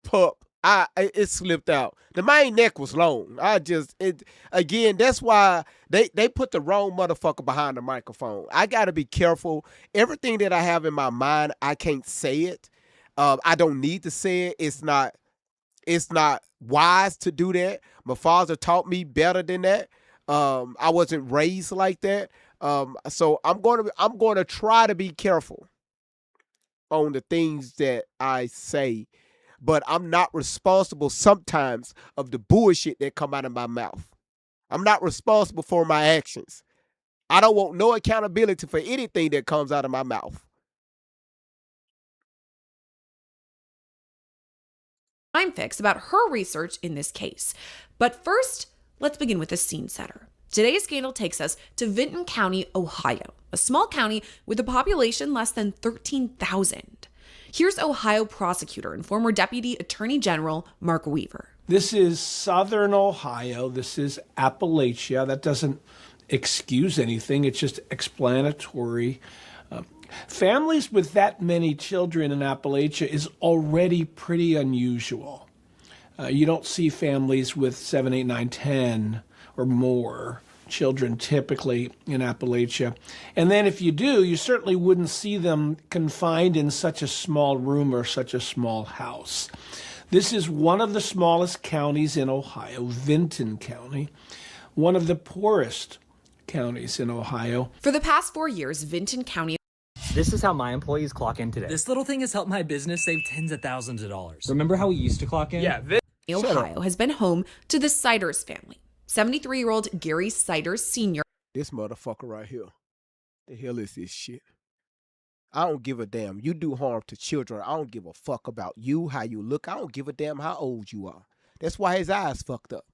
pup. It slipped out. The main neck was long. Again, that's why they put the wrong motherfucker behind the microphone. I gotta be careful. Everything that I have in my mind, I can't say it. I don't need to say it. It's not wise to do that. My father taught me better than that. I wasn't raised like that. So I'm going to try to be careful on the things that I say, but I'm not responsible sometimes of the bullshit that come out of my mouth. I'm not responsible for my actions. I don't want no accountability for anything that comes out of my mouth. Crime Fix about her research in this case. But first, let's begin with a scene setter. Today's scandal takes us to Vinton County, Ohio, a small county with a population less than 13,000. Here's Ohio prosecutor and former Deputy Attorney General Mark Weaver. This is Southern Ohio. This is Appalachia. That doesn't excuse anything. It's just explanatory. Families with that many children in Appalachia is already pretty unusual. You don't see families with 7, 8, 9, 10 or more children typically in Appalachia. And then if you do, you certainly wouldn't see them confined in such a small room or such a small house. This is one of the smallest counties in Ohio, Vinton County, one of the poorest counties in Ohio. For the past 4 years, Vinton County... This is how my employees clock in today. This little thing has helped my business save tens of thousands of dollars. Remember how we used to clock in? Yeah. Ohio has been home to the Siders family. 73-year-old Gary Siders Sr. This motherfucker right here. The hell is this shit? I don't give a damn. You do harm to children. I don't give a fuck about you, how you look. I don't give a damn how old you are. That's why his eyes fucked up.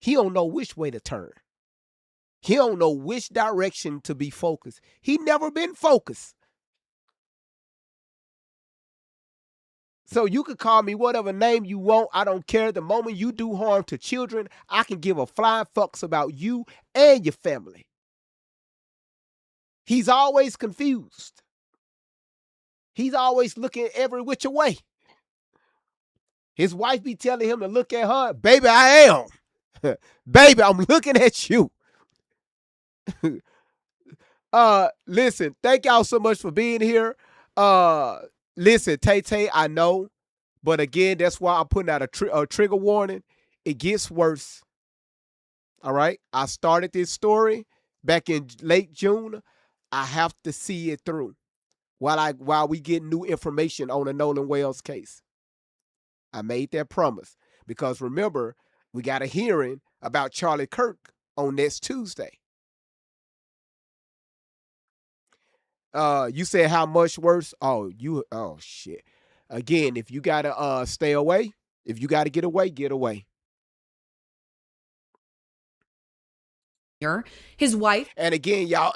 He don't know which way to turn. He don't know which direction to be focused. He never been focused. So you could call me whatever name you want. I don't care. The moment you do harm to children, I can give a flying fucks about you and your family. He's always confused. He's always looking every which way. His wife be telling him to look at her. Baby, I am. Baby, I'm looking at you. Listen, thank y'all so much for being here. Listen, Tay, I know, but again, that's why I'm putting out a trigger warning. It gets worse. All right, I started this story back in late June. I have to see it through while we get new information on the Nolan Wells case. I made that promise because remember, we got a hearing about Charlie Kirk on next Tuesday. You said how much worse? Oh shit. Again, if you gotta stay away, if you gotta get away, get away. His wife. And again, y'all,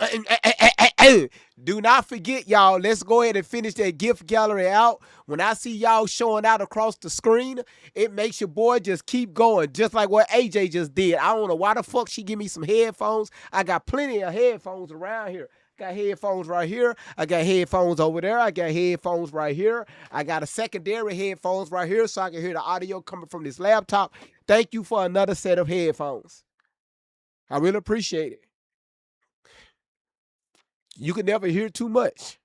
do not forget, y'all, let's go ahead and finish that gift gallery out. When I see y'all showing out across the screen, it makes your boy just keep going, just like what AJ just did. I don't know why the fuck she give me some headphones. I got plenty of headphones around here. Got headphones right here. I got headphones over there. I got headphones right here. I got a secondary headphones right here so I can hear the audio coming from this laptop. Thank you for another set of headphones. I really appreciate it. You can never hear too much.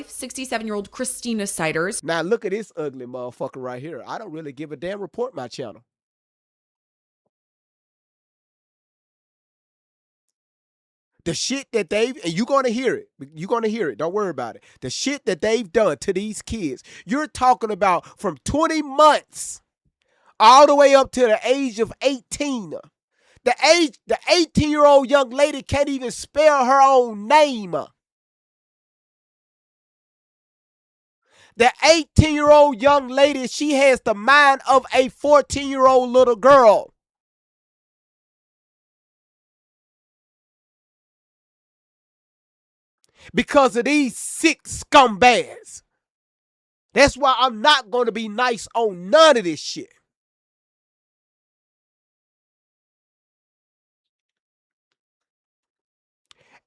67-year-old Christina Siders. Now look at this ugly motherfucker right here. I don't really give a damn. Report my channel. The shit that they've, and you're going to hear it. You're going to hear it. Don't worry about it. The shit that they've done to these kids. You're talking about from 20 months all the way up to the age of 18. The 18-year-old young lady can't even spell her own name. The 18-year-old young lady, she has the mind of a 14-year-old little girl. Because of these sick scumbags. That's why I'm not going to be nice on none of this shit.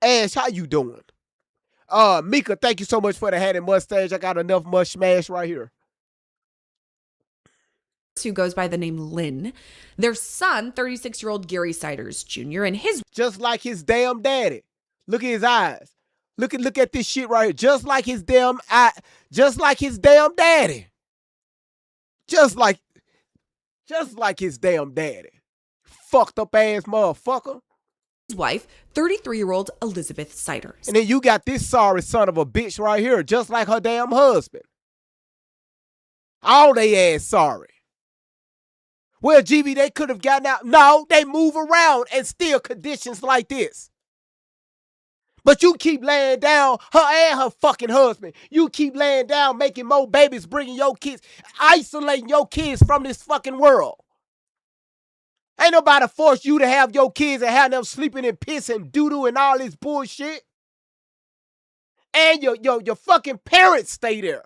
Ash, how you doing? Mika, thank you so much for the hat and mustache. I got enough mustache right here. Who goes by the name Lynn. Their son, 36-year-old Gary Siders Jr. and his... Just like his damn daddy. Look at his eyes. Look at this shit right here. Just like his damn daddy. Just like his damn daddy. Fucked up ass motherfucker. His wife, 33-year-old Elizabeth Siders. And then you got this sorry son of a bitch right here, just like her damn husband. All they ass sorry. Well, GB, they could have gotten out. No, they move around and still conditions like this. But you keep laying down, her and her fucking husband. You keep laying down, making more babies, bringing your kids, isolating your kids from this fucking world. Ain't nobody force you to have your kids and have them sleeping in piss and doo-doo and all this bullshit. And your fucking parents stay there.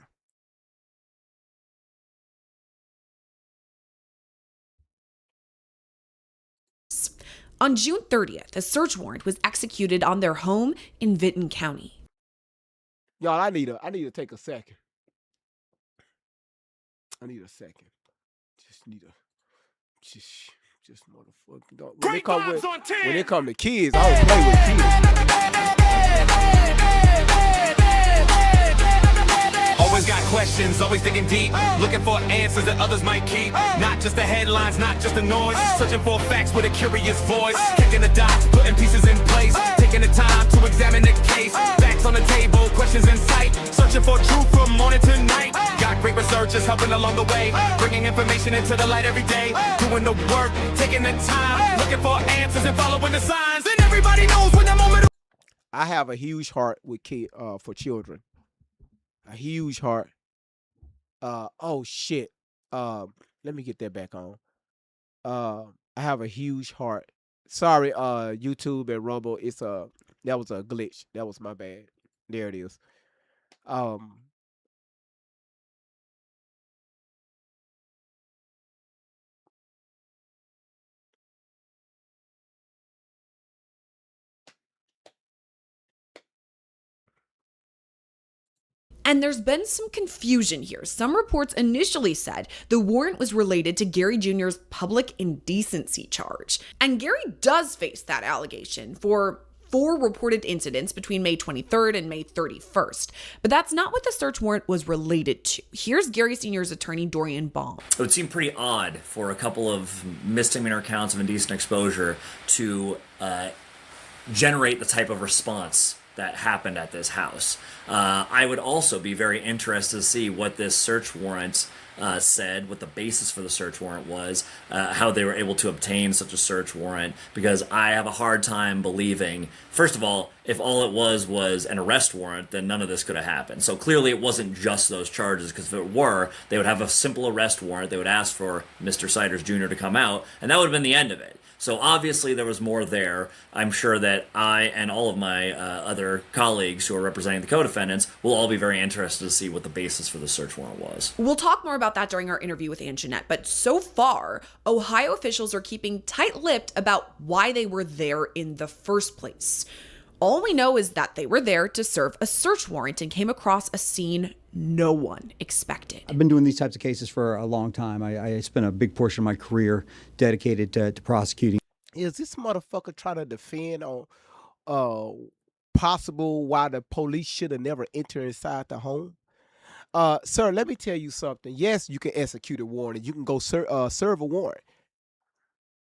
On June 30th, a search warrant was executed on their home in Vinton County. Y'all, I need to take a second. I need a second. Just motherfucking. When it come to kids, I don't play with Always got questions, always digging deep, looking for answers that others might keep. Not just the headlines, not just the noise, searching for facts with a curious voice, connecting the dots, putting pieces in place, taking the time to examine the case. Facts on the table, questions in sight, searching for truth from morning to night. Got great researchers helping along the way, bringing information into the light every day, doing the work, taking the time, looking for answers and following the signs. And everybody knows when that moment. I have a huge heart with for children. A huge heart. Oh shit. Let me get that back on. I have a huge heart. Sorry, YouTube and Rumble. That was a glitch. That was my bad. There it is. And there's been some confusion here. Some reports initially said the warrant was related to Gary Jr.'s public indecency charge. And Gary does face that allegation for 4 reported incidents between May 23rd and May 31st. But that's not what the search warrant was related to. Here's Gary Sr.'s attorney, Dorian Baum. It would seem pretty odd for a couple of misdemeanor counts of indecent exposure to generate the type of response that happened at this house. I would also be very interested to see what this search warrant said what the basis for the search warrant was, how they were able to obtain such a search warrant, because I have a hard time believing, first of all, if all it was an arrest warrant, then none of this could have happened. So clearly it wasn't just those charges, because if it were, they would have a simple arrest warrant, they would ask for Mr. Siders Jr. to come out, and that would have been the end of it. So obviously there was more there. I'm sure that I and all of my other colleagues who are representing the co-defendants will all be very interested to see what the basis for the search warrant was. We'll talk more about that during our interview with Anjanette, but so far, Ohio officials are keeping tight-lipped about why they were there in the first place. All we know is that they were there to serve a search warrant and came across a scene no one expected. I've been doing these types of cases for a long time. I spent a big portion of my career dedicated to prosecuting. Is this motherfucker trying to defend on possible why the police should have never entered inside the home? Sir, let me tell you something. Yes, you can execute a warrant. You can go serve a warrant.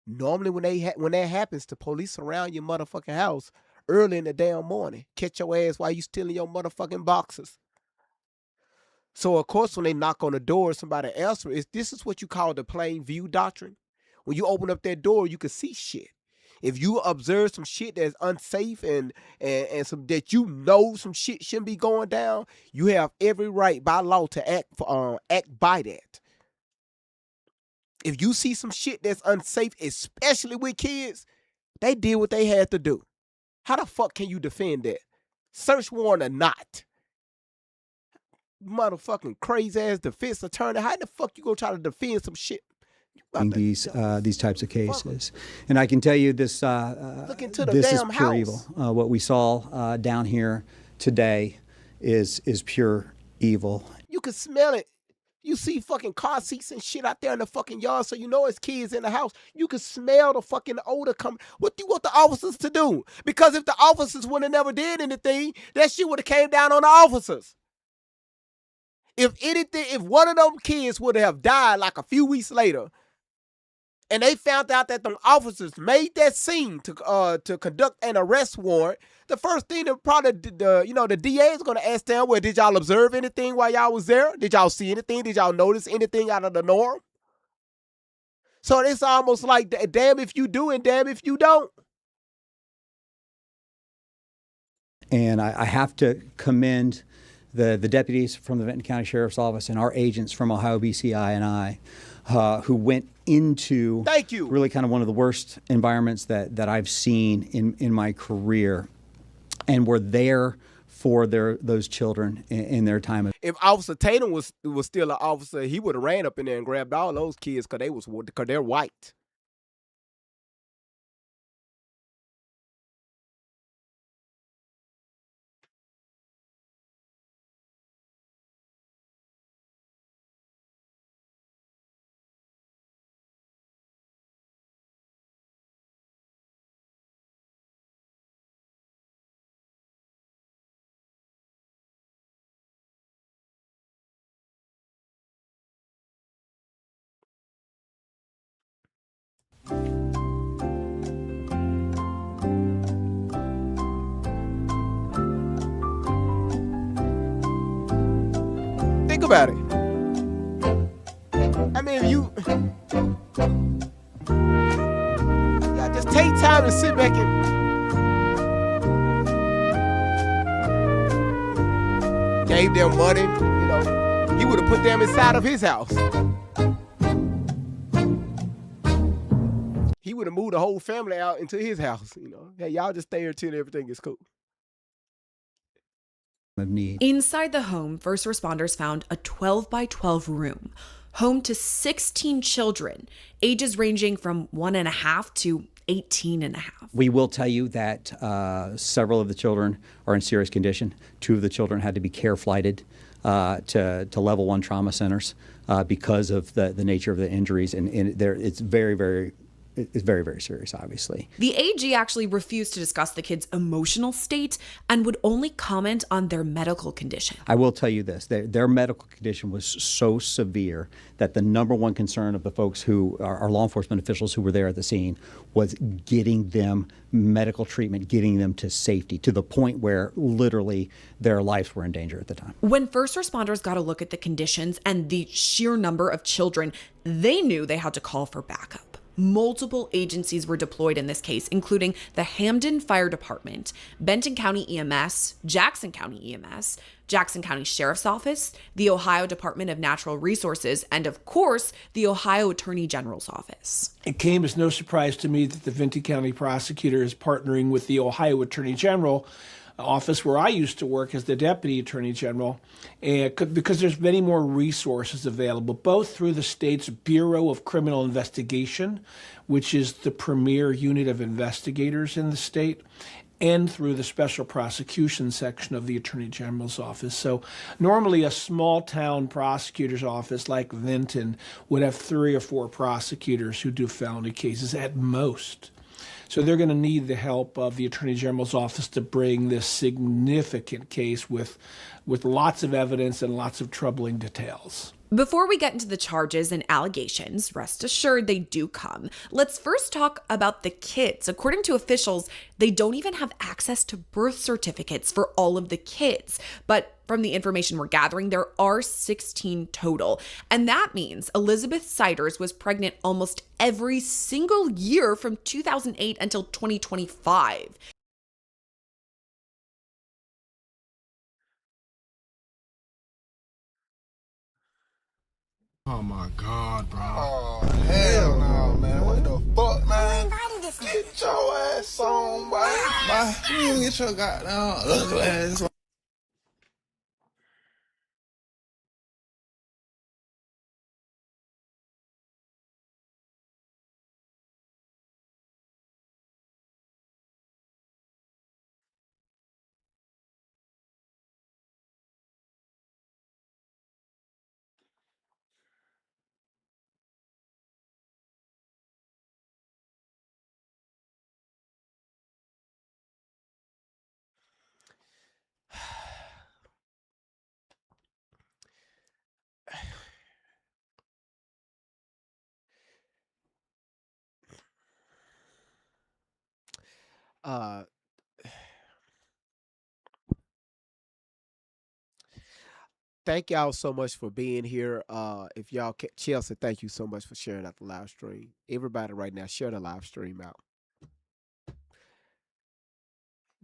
Normally, when that happens, the police around your motherfucking house early in the damn morning, catch your ass while you stealing your motherfucking boxes. So, of course, when they knock on the door, somebody answer. This is what you call the plain view doctrine. When you open up that door, you can see shit. If you observe some shit that's unsafe and some that you know some shit shouldn't be going down, you have every right by law to act by that. If you see some shit that's unsafe, especially with kids, they did what they had to do. How the fuck can you defend that? Search warrant or not? Motherfucking crazy ass defense attorney. How the fuck you gonna try to defend some shit? These types of cases, and I can tell you this: look into the this is damn pure house. evil. What we saw down here today is pure evil. You can smell it. You see fucking car seats and shit out there in the fucking yard, so you know it's kids in the house. You can smell the fucking odor coming. What do you want the officers to do? Because if the officers would have never did anything, that shit would have came down on the officers. If anything, if one of them kids would have died like a few weeks later, and they found out that the officers made that scene to conduct an arrest warrant, the first thing that probably the DA is going to ask them, well, did y'all observe anything while y'all was there? Did y'all see anything? Did y'all notice anything out of the norm? So it's almost like damn if you do and damn if you don't. And I have to commend the deputies from the Benton County Sheriff's Office and our agents from Ohio BCI who went into really kind of one of the worst environments that I've seen in my career, and were there for those children in their time. If Officer Tatum was still an officer, he would have ran up in there and grabbed all those kids because they're white. Think about it. I mean, you just take time to sit back and gave them money. You know, he would have put them inside of his house. He would have moved the whole family out into his house. You know, hey, y'all just stay here till everything is cool. Of need. Inside the home, first responders found a 12 by 12 room, home to 16 children, ages ranging from 1.5 to 18.5. We will tell you that several of the children are in serious condition. 2 of the children had to be care flighted to level 1 trauma centers because of the nature of the injuries, and it's very, very is very, very serious, obviously. The AG actually refused to discuss the kids' emotional state and would only comment on their medical condition. I will tell you this, their medical condition was so severe that the number one concern of the folks who are law enforcement officials who were there at the scene was getting them medical treatment, getting them to safety, to the point where literally their lives were in danger at the time. When first responders got a look at the conditions and the sheer number of children, they knew they had to call for backup. Multiple agencies were deployed in this case, including the Hamden Fire Department, Benton County EMS, Jackson County EMS, Jackson County Sheriff's Office, the Ohio Department of Natural Resources, and of course, the Ohio Attorney General's Office. It came as no surprise to me that the Vinton County prosecutor is partnering with the Ohio Attorney General office where I used to work as the Deputy Attorney General, and because there's many more resources available, both through the state's Bureau of Criminal Investigation, which is the premier unit of investigators in the state, and through the Special Prosecution Section of the Attorney General's office. So normally a small town prosecutor's office like Vinton would have 3 or 4 prosecutors who do felony cases at most. So they're going to need the help of the Attorney General's office to bring this significant case with lots of evidence and lots of troubling details. Before we get into the charges and allegations, rest assured they do come. Let's first talk about the kids. According to officials, they don't even have access to birth certificates for all of the kids. But from the information we're gathering, there are 16 total. And that means Elizabeth Siders was pregnant almost every single year from 2008 until 2025. Oh my God, bro. Oh, hell no, man. What the fuck, man? Get your ass on, boy. You get your goddamn ugly ass on. Thank y'all so much for being here. If y'all can, Chelsea, thank you so much for sharing out the live stream. Everybody right now, share the live stream out.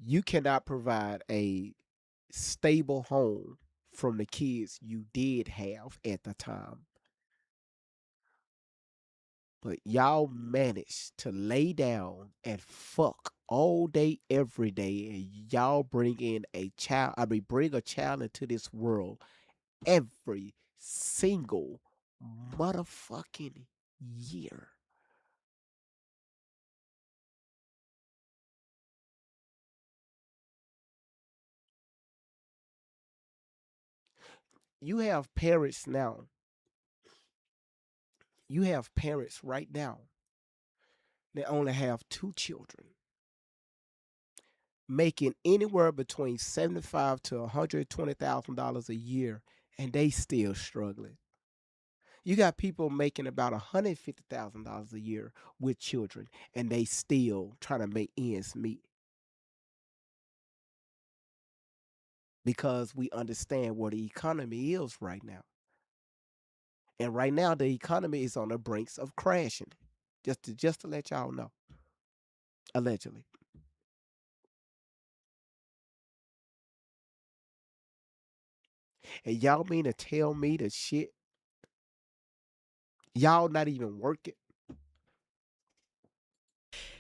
You cannot provide a stable home from the kids you did have at the time. But y'all managed to lay down and fuck all day, every day, and y'all bring in a child. Bring a child into this world every single motherfucking year. You have parents now. You have parents right now that only have 2 children, making anywhere between $75,000 to $120,000 a year, and they still struggling. You got people making about $150,000 a year with children, and they still trying to make ends meet. Because we understand where the economy is right now. And right now, the economy is on the brinks of crashing. Just to let y'all know. Allegedly. And y'all mean to tell me the shit? Y'all not even working?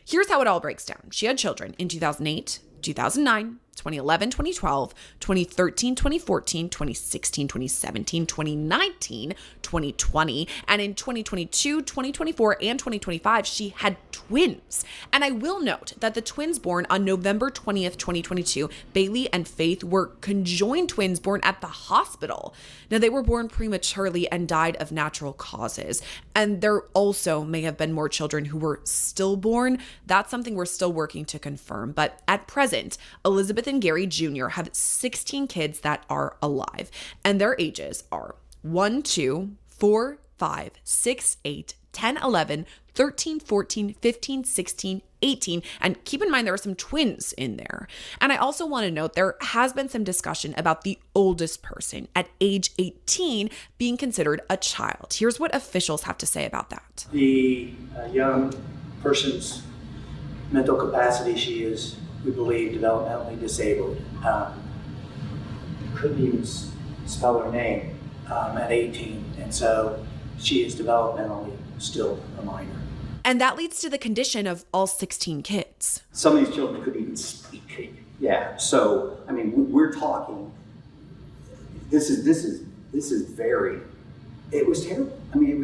Here's how it all breaks down. She had children in 2008, 2009, 2011, 2012, 2013, 2014, 2016, 2017, 2019, 2020, and in 2022, 2024, and 2025, she had twins. And I will note that the twins born on November 20th, 2022, Bailey and Faith, were conjoined twins born at the hospital. Now, they were born prematurely and died of natural causes. And there also may have been more children who were stillborn. That's something we're still working to confirm. But at present, Elizabeth and Gary Jr. have 16 kids that are alive. And their ages are 1, 2, 4, 5, 6, 8, 10, 11, 13, 14, 15, 16, 18. And keep in mind, there are some twins in there. And I also want to note there has been some discussion about the oldest person at age 18 being considered a child. Here's what officials have to say about that. The young person's mental capacity, she is, we believe, developmentally disabled. Couldn't even spell her name at 18. And so she is developmentally still a minor. And that leads to the condition of all 16 kids. Some of these children couldn't even speak. Yeah. So, I mean, we're talking, this is very, it was terrible. I mean,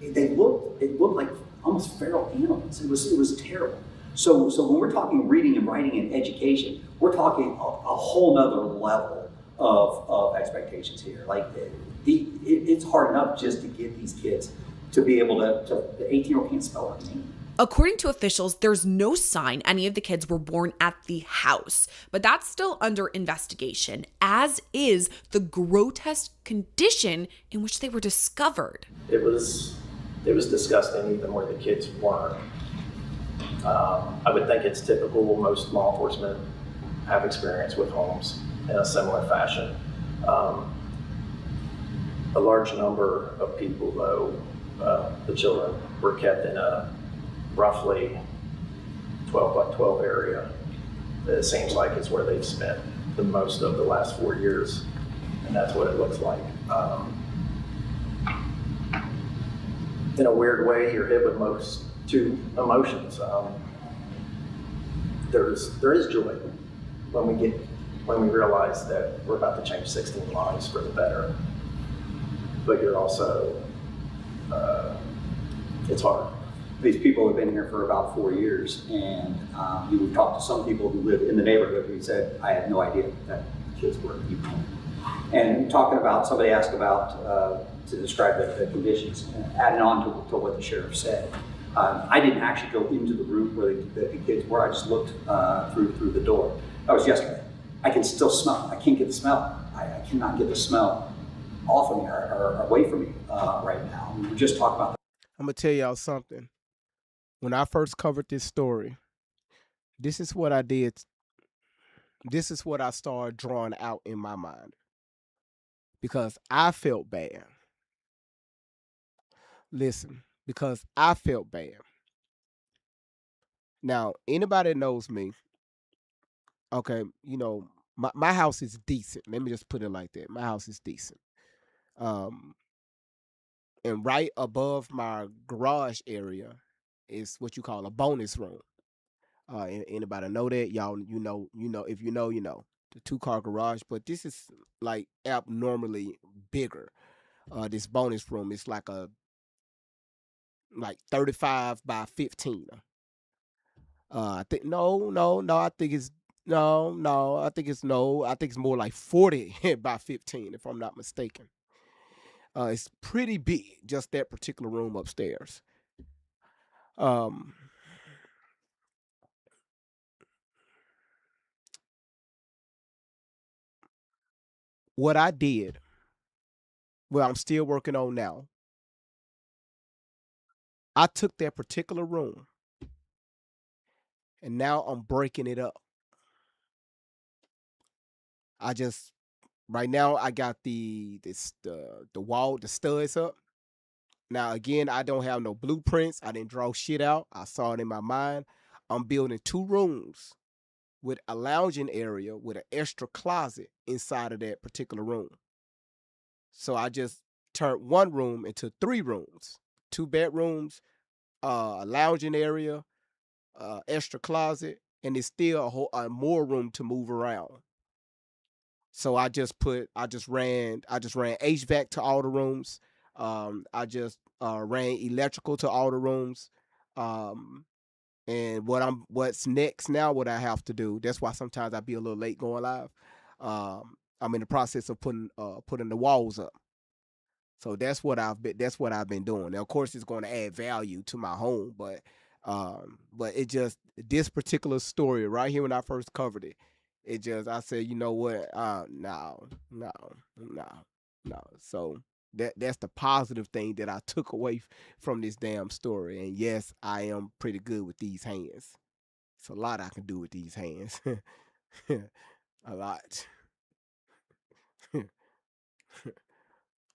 it looked like almost feral animals. It was terrible. So when we're talking reading and writing and education, we're talking a whole nother level of expectations here. Like it's hard enough just to get these kids to be able to the 18-year-old can't spell her name. According to officials, there's no sign any of the kids were born at the house, but that's still under investigation, as is the grotesque condition in which they were discovered. It was disgusting even where the kids weren't. I would think it's typical. Most law enforcement have experience with homes in a similar fashion. A large number of people, though, the children were kept in a roughly 12 by 12 area. It seems like it's where they've spent the most of the last 4 years, and that's what it looks like. In a weird way, you're hit with two emotions. There is joy when we realize that we're about to change 16 lives for the better. But you're also, it's hard. These people have been here for about 4 years, and we've talked to some people who live in the neighborhood who said, I had no idea that kids were even home. And talking about, somebody asked about, to describe the conditions, adding on to what the sheriff said. I didn't actually go into the room where the kids were. I just looked through the door. That was yesterday. I can still smell it. I can't get the smell. I cannot get the smell off of me or away from me right now. We just talked about that. I'm going to tell y'all something. When I first covered this story, this is what I did. This is what I started drawing out in my mind. Because I felt bad. Listen, because I felt bad. Now, anybody that knows me, okay, you know, my house is decent. Let me just put it like that. My house is decent. And right above my garage area is what you call a bonus room. Anybody know that? Y'all, you know, if you know, you know. The 2-car garage, but this is like abnormally bigger. This bonus room is like 35 by 15. I think I think it's more like 40 by 15 if I'm not mistaken. It's pretty big, just that particular room upstairs. What I did, well, I'm still working on now. I took that particular room and now I'm breaking it up. Right now I got the wall, the studs up. Now again, I don't have no blueprints. I didn't draw shit out. I saw it in my mind. I'm building 2 rooms with a lounging area with an extra closet inside of that particular room. So I just turned 1 room into 3 rooms, 2 bedrooms, a lounging area, extra closet, and it's still more room to move around. So I just ran HVAC to all the rooms. I just ran electrical to all the rooms. And what's next now, what I have to do, that's why sometimes I be a little late going live. I'm in the process of putting the walls up. So that's what I've been doing. Now, of course, it's going to add value to my home, but it just, this particular story right here when I first covered it, I said, you know what? No. So that's the positive thing that I took away from this damn story. And yes, I am pretty good with these hands. It's a lot I can do with these hands. A lot.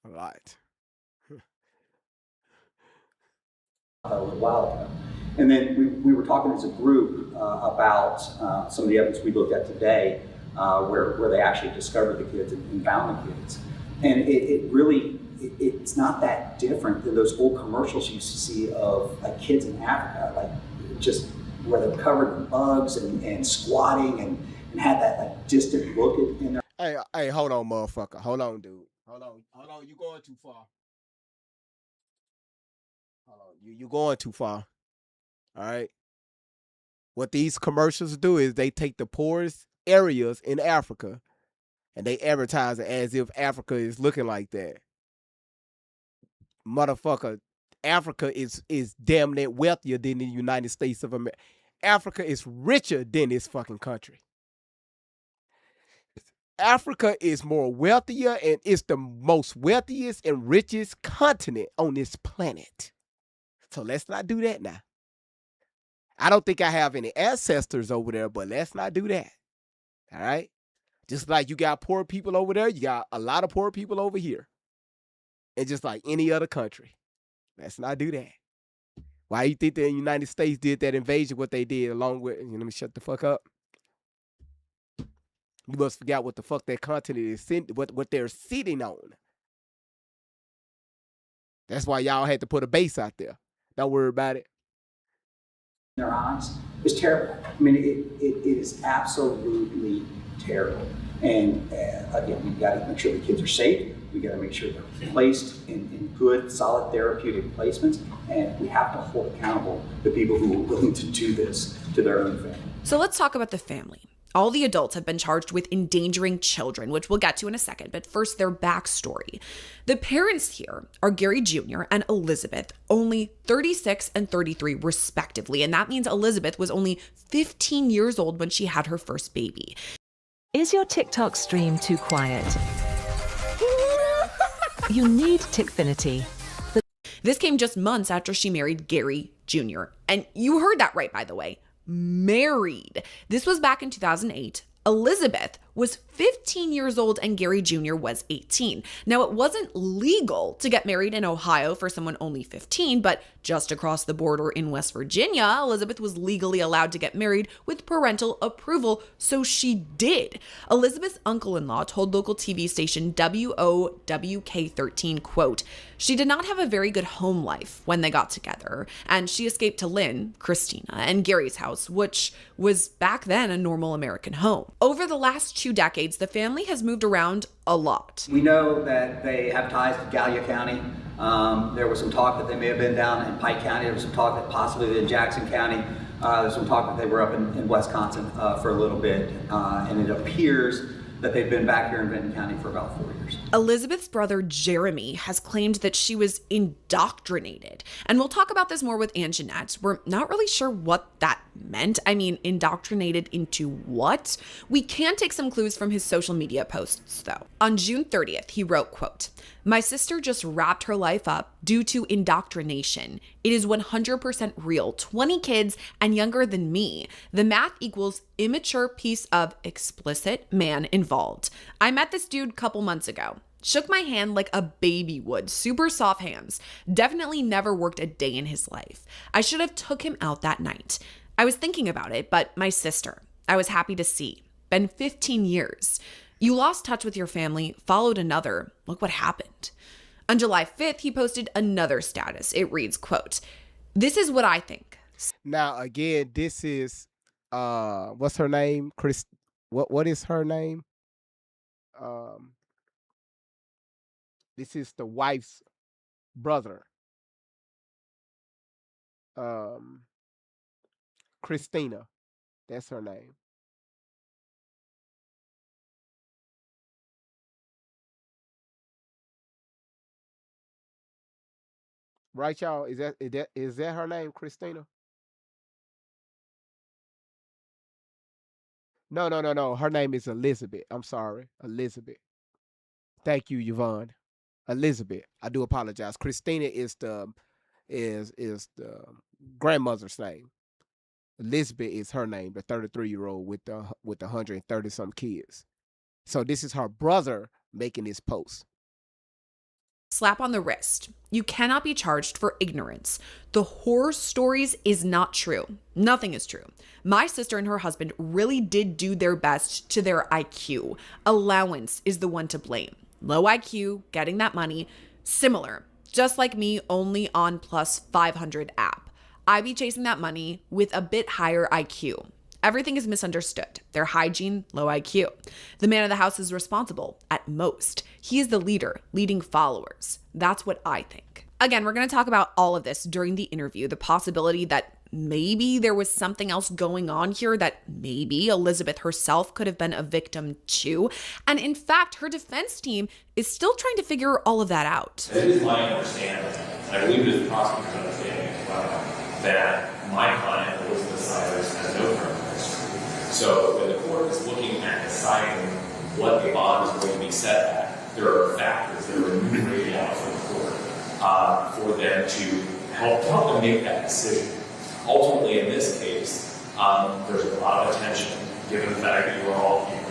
A lot. A little while ago. And then we were talking as a group about some of the evidence we looked at today where they actually discovered the kids and found the kids. And it really, it's not that different than those old commercials you used to see of like kids in Africa, like just where they're covered in bugs and squatting and had that like distant look in their. Hey, hold on, motherfucker. Hold on, dude. Hold on. You going too far. Hold on. You going too far. All right. What these commercials do is they take the poorest areas in Africa and they advertise it as if Africa is looking like that. Motherfucker, Africa is damn near wealthier than the United States of America. Africa is richer than this fucking country. Africa is more wealthier and it's the most wealthiest and richest continent on this planet. So let's not do that now. I don't think I have any ancestors over there, but let's not do that. All right? Just like you got poor people over there, you got a lot of poor people over here. And just like any other country. Let's not do that. Why you think the United States did that invasion, what they did along with, let me shut the fuck up. You must forget what the fuck that continent is, what they're sitting on. That's why y'all had to put a base out there. Don't worry about it. Their eyes is terrible. I mean, it is absolutely terrible. And again, we've got to make sure the kids are safe. We got to make sure they're placed in good, solid therapeutic placements. And we have to hold accountable the people who are willing to do this to their own family. So let's talk about the family. All the adults have been charged with endangering children, which we'll get to in a second, but first their backstory. The parents here are Gary Jr. and Elizabeth, only 36 and 33 respectively, and that means Elizabeth was only 15 years old when she had her first baby. Is your TikTok stream too quiet? You need Tickfinity. This came just months after she married Gary Jr. And you heard that right, by the way. Married. This was back in 2008. Elizabeth was 15 years old and Gary Jr. was 18. Now, it wasn't legal to get married in Ohio for someone only 15, but just across the border in West Virginia, Elizabeth was legally allowed to get married with parental approval, so she did. Elizabeth's uncle-in-law told local TV station WOWK13, quote, "She did not have a very good home life when they got together, and she escaped to Lynn, Christina, and Gary's house, which was back then a normal American home." Over the last 2 decades, the family has moved around a lot. We know that they have ties to Gallia County. There was some talk that they may have been down in Pike County. There was some talk that possibly they're in Jackson County. There's some talk that they were up in Wisconsin for a little bit. And it appears that they've been back here in Benton County for about 4 years. Elizabeth's brother Jeremy has claimed that she was indoctrinated. And we'll talk about this more with Aunt Jeanette. We're not really sure what that meant. I mean, indoctrinated into what? We can take some clues from his social media posts, though. On June 30th, he wrote, quote, "My sister just wrapped her life up due to indoctrination. It is 100% real. 20 kids and younger than me. The math equals immature piece of explicit man involved. I met this dude a couple months ago. Shook my hand like a baby would. Super soft hands. Definitely never worked a day in his life. I should have took him out that night. I was thinking about it, but my sister, I was happy to see. Been 15 years. You lost touch with your family, followed another. Look what happened." On July 5th, he posted another status. It reads, quote, "This is what I think." Now, again, this is, what's her name? What is her name? This is the wife's brother. Christina. That's her name. Right, y'all? Is that her name, Christina? No. Her name is Elizabeth. I'm sorry, Elizabeth. Thank you, Yvonne. Elizabeth. I do apologize. Christina is the grandmother's name. Elizabeth is her name, the 33-year-old with the 130 some kids. So this is her brother making this post. Slap on the wrist. You cannot be charged for ignorance. The horror stories is not true. Nothing is true. My sister and her husband really did do their best to their IQ. Allowance is the one to blame. Low IQ, getting that money, similar. Just like me, only on plus 500 app. I be chasing that money with a bit higher IQ. Everything is misunderstood. Their hygiene, low IQ. The man of the house is responsible, at most. He is the leader, leading followers. That's what I think. Again, we're going to talk about all of this during the interview. The possibility that maybe there was something else going on here, that maybe Elizabeth herself could have been a victim too. And in fact, her defense team is still trying to figure all of that out. It is my understanding, and I believe it is the prosecutor's understanding as well, that my client, Elizabeth Siders, has no criminal history. So when the court is looking at deciding what the bond is going to be set at, there are factors that are enumerated out for the court for them to help them make that decision. Ultimately, in this case, there's a lot of attention given the fact that you are all here,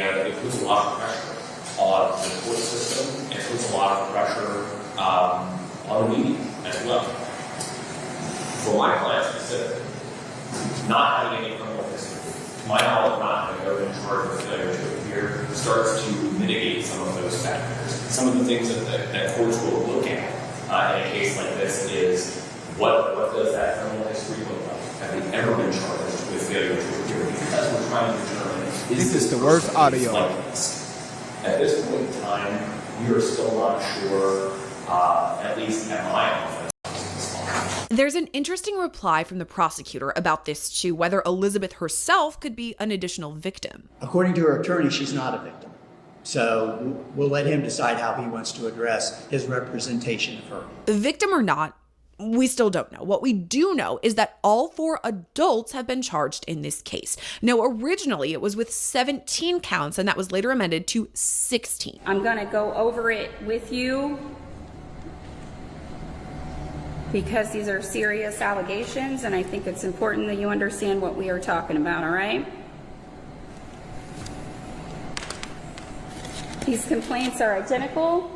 and it puts a lot of pressure on the court system. It puts a lot of pressure on the media as well. For my client specifically, not having any criminal history, to my knowledge, not having ever been charged with failure to appear, starts to mitigate some of those factors. Some of the things that courts will look at in a case like this is what does that criminal history look like? Have they ever been charged with failure to appear? Because we're trying to determine this is the worst audio. Like this. At this point in time, we are still not sure, at least at my office. There's an interesting reply from the prosecutor about this too, whether Elizabeth herself could be an additional victim. According to her attorney, she's not a victim. So we'll let him decide how he wants to address his representation of her. Victim or not, we still don't know. What we do know is that all 4 adults have been charged in this case. Now, originally it was with 17 counts, and that was later amended to 16. I'm going to go over it with you because these are serious allegations, and I think it's important that you understand what we are talking about, all right? These complaints are identical.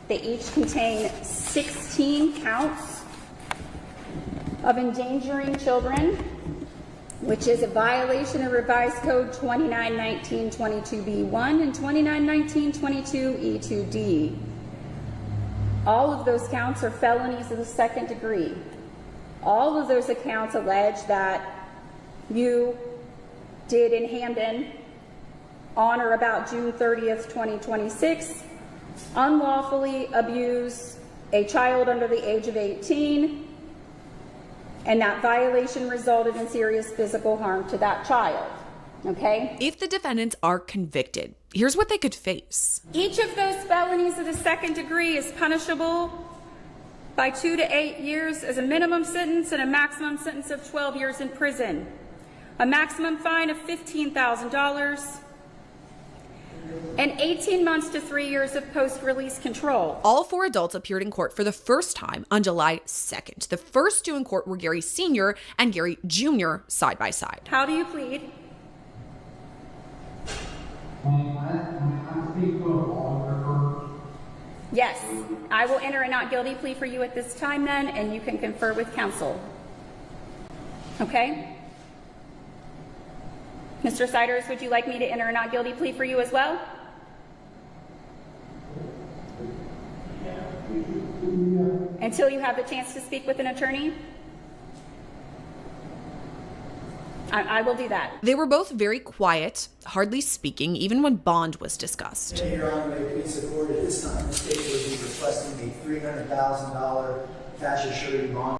They each contain 16 counts of endangering children, which is a violation of Revised Code 2919-22B1 and 2919-22E2D. All of those counts are felonies of the second degree. All of those accounts allege that you did in Hamden on or about June 30th, 2026, unlawfully abuse a child under the age of 18, and that violation resulted in serious physical harm to that child, okay? If the defendants are convicted, here's what they could face. Each of those felonies of the second degree is punishable by 2 to 8 years as a minimum sentence and a maximum sentence of 12 years in prison. A maximum fine of $15,000 and 18 months to 3 years of post-release control. All 4 adults appeared in court for the first time on July 2nd. The first 2 in court were Gary Sr. and Gary Jr. side by side. How do you plead? Yes, I will enter a not guilty plea for you at this time then, and you can confer with counsel. Okay? Mr. Siders, would you like me to enter a not guilty plea for you as well? Until you have the chance to speak with an attorney? I will do that. They were both very quiet, hardly speaking, even when bond was discussed. Your Honor, may please support at this time. The state would be requesting a $300,000 cash surety bond.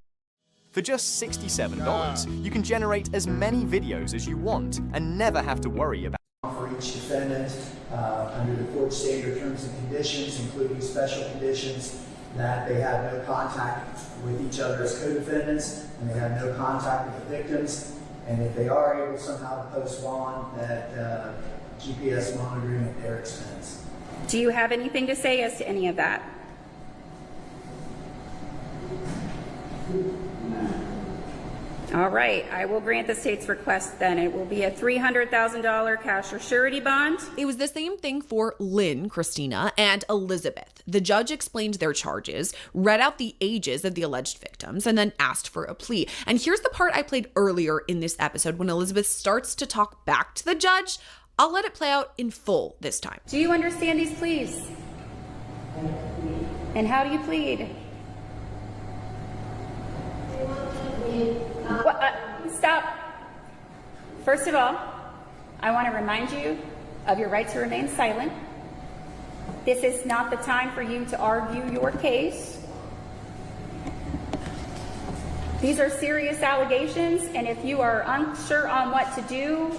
For just $67, you can generate as many videos as you want and never have to worry about for each defendant under the court standard terms and conditions, including special conditions that they have no contact with each other as co-defendants and they have no contact with the victims. And if they are able somehow to post bond, that GPS monitoring at their expense. Do you have anything to say as to any of that? All right, I will grant the state's request then. It will be a $300,000 cash or surety bond. It was the same thing for Lynn, Christina, and Elizabeth. The judge explained their charges, read out the ages of the alleged victims, and then asked for a plea. And here's the part I played earlier in this episode when Elizabeth starts to talk back to the judge. I'll let it play out in full this time. Do you understand these pleas? And how do you plead? Stop. First of all, I want to remind you of your right to remain silent. This is not the time for you to argue your case. These are serious allegations, and if you are unsure on what to do,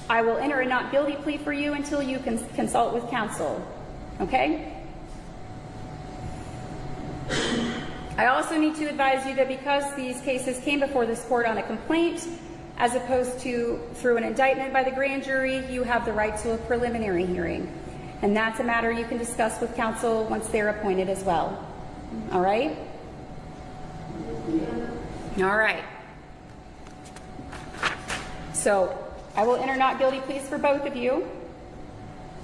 I will enter a not guilty plea for you until you can consult with counsel. Okay? I also need to advise you that because these cases came before this court on a complaint, as opposed to through an indictment by the grand jury, you have the right to a preliminary hearing. And that's a matter you can discuss with counsel once they're appointed as well. All right? All right. So I will enter not guilty pleas for both of you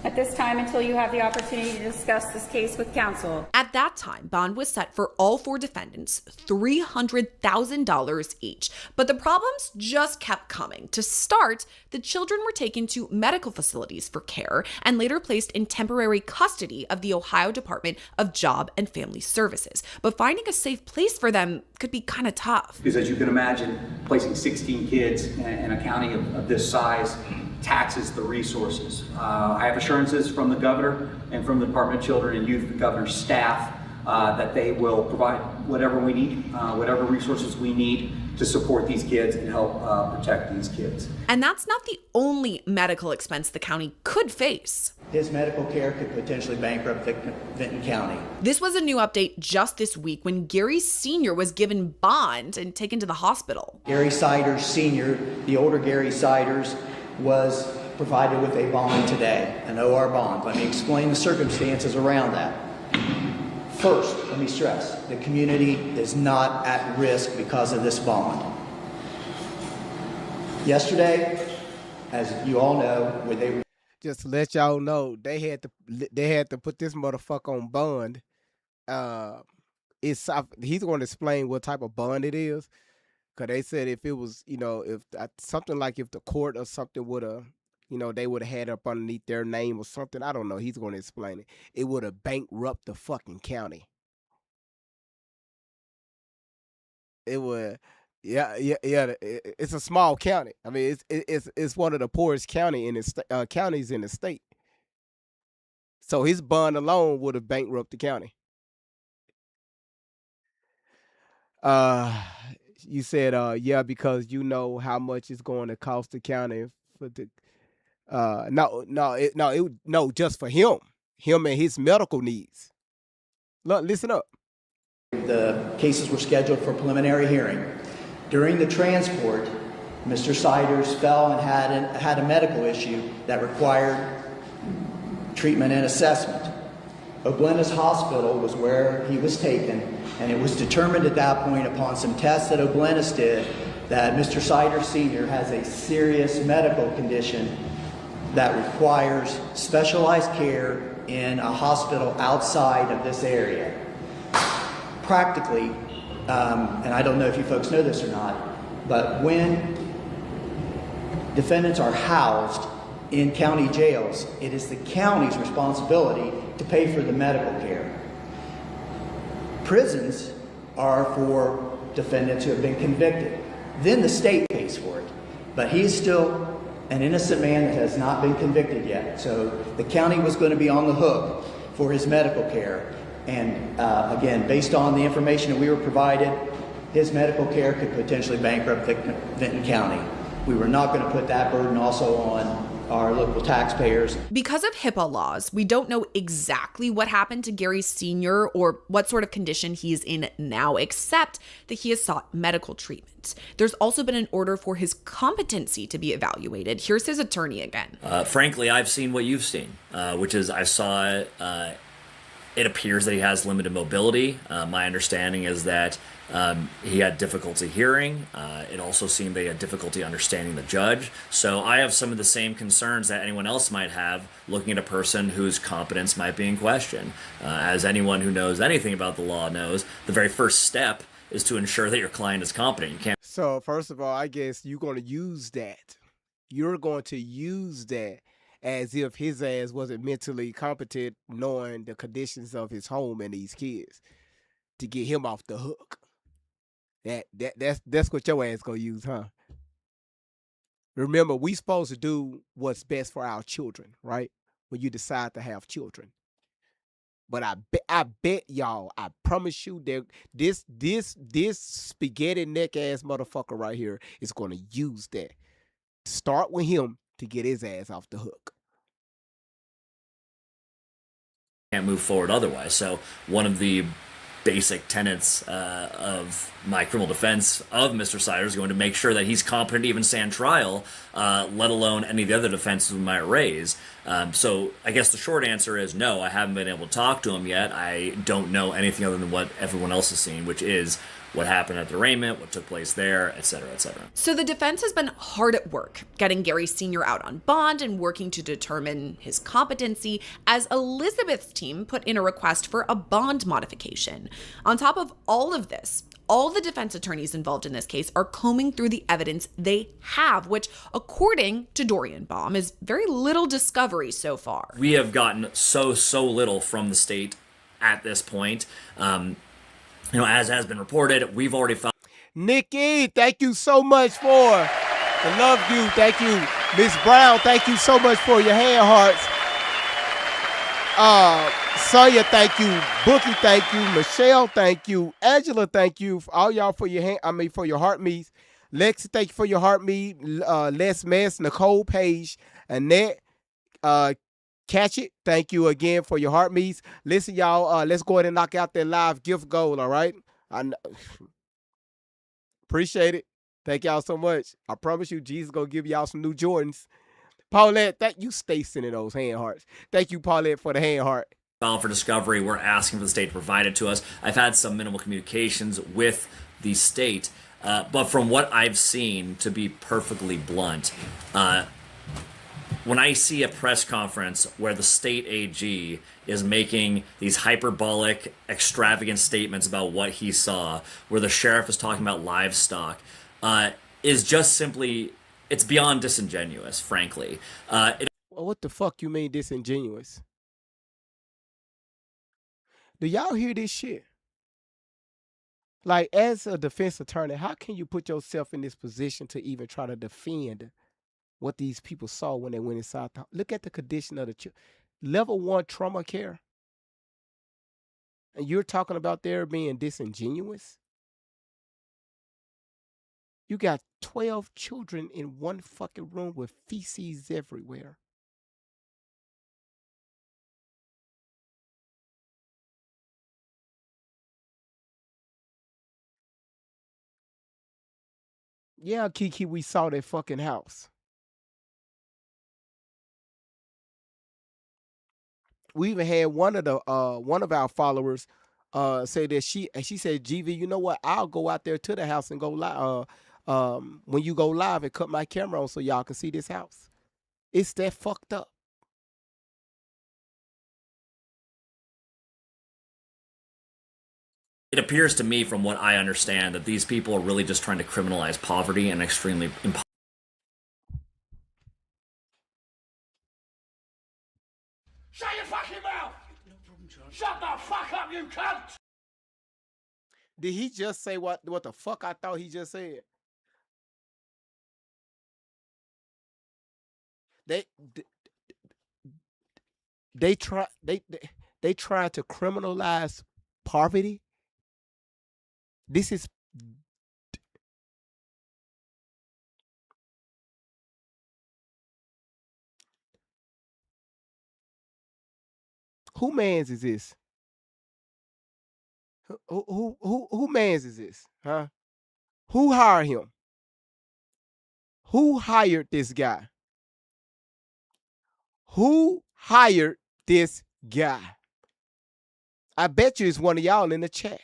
at this time until you have the opportunity to discuss this case with counsel. At that time, bond was set for all four defendants, $300,000 each. But the problems just kept coming. To start, the children were taken to medical facilities for care and later placed in temporary custody of the Ohio Department of Job and Family Services. But finding a safe place for them could be kind of tough. Because as you can imagine, placing 16 kids in a county of this size taxes the resources. I have assurances from the governor and from the Department of Children and Youth, the governor's staff, that they will provide whatever we need, whatever resources we need to support these kids and help protect these kids. And that's not the only medical expense the county could face. His medical care could potentially bankrupt Vinton County. This was a new update just this week when Gary Sr. was given bond and taken to the hospital. Gary Siders Sr., the older Gary Siders, was provided with a bond today, an OR bond. Let me explain the circumstances around that. First, let me stress, the community is not at risk because of this bond. Yesterday, as you all know, where they just to let y'all know, they had to put this motherfucker on bond. He's going to explain what type of bond it is. Because they said if it was, if something like if the court or something would have, they would have had it up underneath their name or something. I don't know. He's going to explain it. It would have bankrupted the fucking county. It would, yeah. It's a small county. I mean, it's one of the poorest counties in the state. So his bond alone would have bankrupted the county. You said, yeah, because you know how much it's going to cost the county for the, no, just for him and his medical needs. Look, listen up. The cases were scheduled for preliminary hearing. During the transport, Mr. Siders fell and had a medical issue that required treatment and assessment. O'Blenna's Hospital was where he was taken, and it was determined at that point upon some tests that O'Blenna's did that Mr. Siders Sr. has a serious medical condition that requires specialized care in a hospital outside of this area. Practically, and I don't know if you folks know this or not, but when defendants are housed in county jails, it is the county's responsibility to pay for the medical care. Prisons are for defendants who have been convicted. Then the state pays for it. But he's still an innocent man that has not been convicted yet. So the county was going to be on the hook for his medical care. And again, based on the information that we were provided, his medical care could potentially bankrupt Vinton County. We were not going to put that burden also on our local taxpayers. Because of HIPAA laws, we don't know exactly what happened to Gary Sr. or what sort of condition he is in now, except that he has sought medical treatment. There's also been an order for his competency to be evaluated. Here's his attorney again. Frankly, I've seen what you've seen, which is I saw it appears that he has limited mobility. My understanding is that he had difficulty hearing. It also seemed that he had difficulty understanding the judge. So I have some of the same concerns that anyone else might have looking at a person whose competence might be in question. As anyone who knows anything about the law knows, the very first step is to ensure that your client is competent. You can't. So first of all, I guess you're going to use that. You're going to use that as if his ass wasn't mentally competent, knowing the conditions of his home and these kids, to get him off the hook. That's what your ass gonna use, huh? Remember, we supposed to do what's best for our children, right? When you decide to have children. But I bet y'all, I promise you that this spaghetti neck ass motherfucker right here is gonna use that. Start with him to get his ass off the hook. Can't move forward otherwise. So one of the basic tenets of my criminal defense of Mr. Siders is going to make sure that he's competent to even stand trial, let alone any of the other defenses we might raise. So I guess the short answer is no, I haven't been able to talk to him yet. I don't know anything other than what everyone else has seen, which is what happened at the arraignment, what took place there, et cetera, et cetera. So the defense has been hard at work, getting Gary Sr. out on bond and working to determine his competency as Elizabeth's team put in a request for a bond modification. On top of all of this, all the defense attorneys involved in this case are combing through the evidence they have, which, according to Dorian Baum, is very little discovery so far. We have gotten so little from the state at this point. As has been reported, we've already found. Nikki, thank you so much for the love you. Thank you, Miss Brown. Thank you so much for your hand hearts. Sonia, thank you. Bookie, thank you. Michelle, thank you. Angela, thank you. All y'all for your for your heart meets. Lexi, thank you for your heart meet. Les Mess, Nicole Page, Annette, Catch It, thank you again for your heart meets. Listen, y'all, let's go ahead and knock out that live gift goal, all right? Appreciate it. Thank y'all so much. I promise you, Jesus gonna give y'all some new Jordans. Paulette, you stay sending those hand hearts. Thank you, Paulette, for the hand heart. Filed for discovery. We're asking for the state to provide it to us. I've had some minimal communications with the state, but from what I've seen, to be perfectly blunt, when I see a press conference where the state AG is making these hyperbolic, extravagant statements about what he saw, where the sheriff is talking about livestock, is just simply, it's beyond disingenuous, frankly. What the fuck you mean disingenuous? Do y'all hear this shit? Like, as a defense attorney, how can you put yourself in this position to even try to defend what these people saw when they went inside? Look at the condition of the level 1 trauma care. And you're talking about there being disingenuous? You got 12 children in one fucking room with feces everywhere. Yeah, Kiki, we saw that fucking house. We even had one of our followers say that she said, GV, you know what? I'll go out there to the house and go live. When you go live and cut my camera on so y'all can see this house. It's that fucked up. It appears to me, from what I understand, that these people are really just trying to criminalize poverty and extremely Shut your fucking mouth! No problem, John. Shut the fuck up, you cunt! Did he just say what the fuck I thought he just said? They try to criminalize poverty. This is Who mans is this? Who mans is this? Huh? Who hired him? Who hired this guy? Who hired this guy? I bet you it's one of y'all in the chat.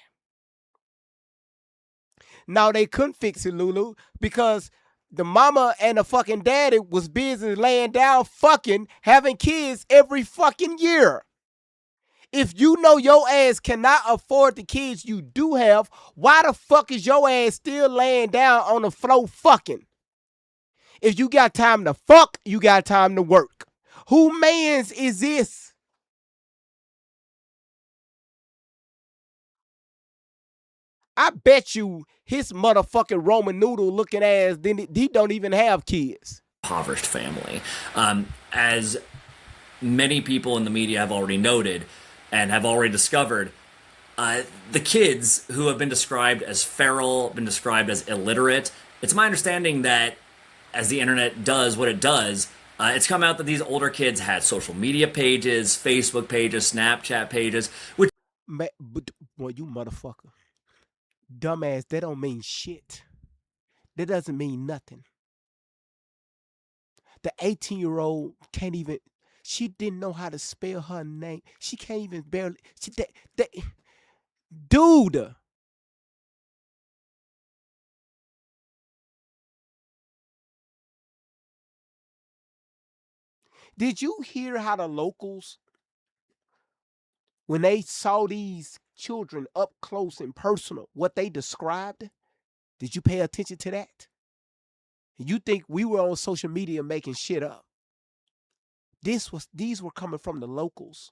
Now, they couldn't fix it, Lulu, because the mama and the fucking daddy was busy laying down fucking, having kids every fucking year. If you know your ass cannot afford the kids you do have, why the fuck is your ass still laying down on the floor fucking? If you got time to fuck, you got time to work. Who mans is this? I bet you his motherfucking Roman noodle looking ass, he don't even have kids. Impoverished family. As many people in the media have already noted and have already discovered, the kids who have been described as feral, been described as illiterate, it's my understanding that as the internet does what it does, it's come out that these older kids had social media pages, Facebook pages, Snapchat pages, which... Boy, you motherfucker. Dumbass, that don't mean shit. That doesn't mean nothing. The 18-year-old can't even... She didn't know how to spell her name. She can't even barely... Dude! Did you hear how the locals, when they saw these children up close and personal, what they described? Did you pay attention to that? You think we were on social media making shit up? These were coming from the locals.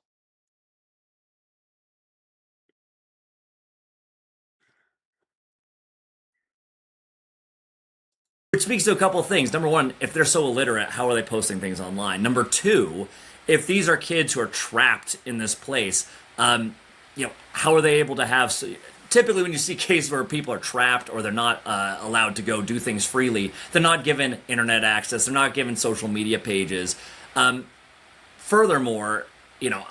Which speaks to a couple of things. Number one, if they're so illiterate, how are they posting things online? Number two, if these are kids who are trapped in this place, how are they able to have... Typically, when you see cases where people are trapped or they're not allowed to go do things freely, they're not given internet access, they're not given social media pages. Furthermore,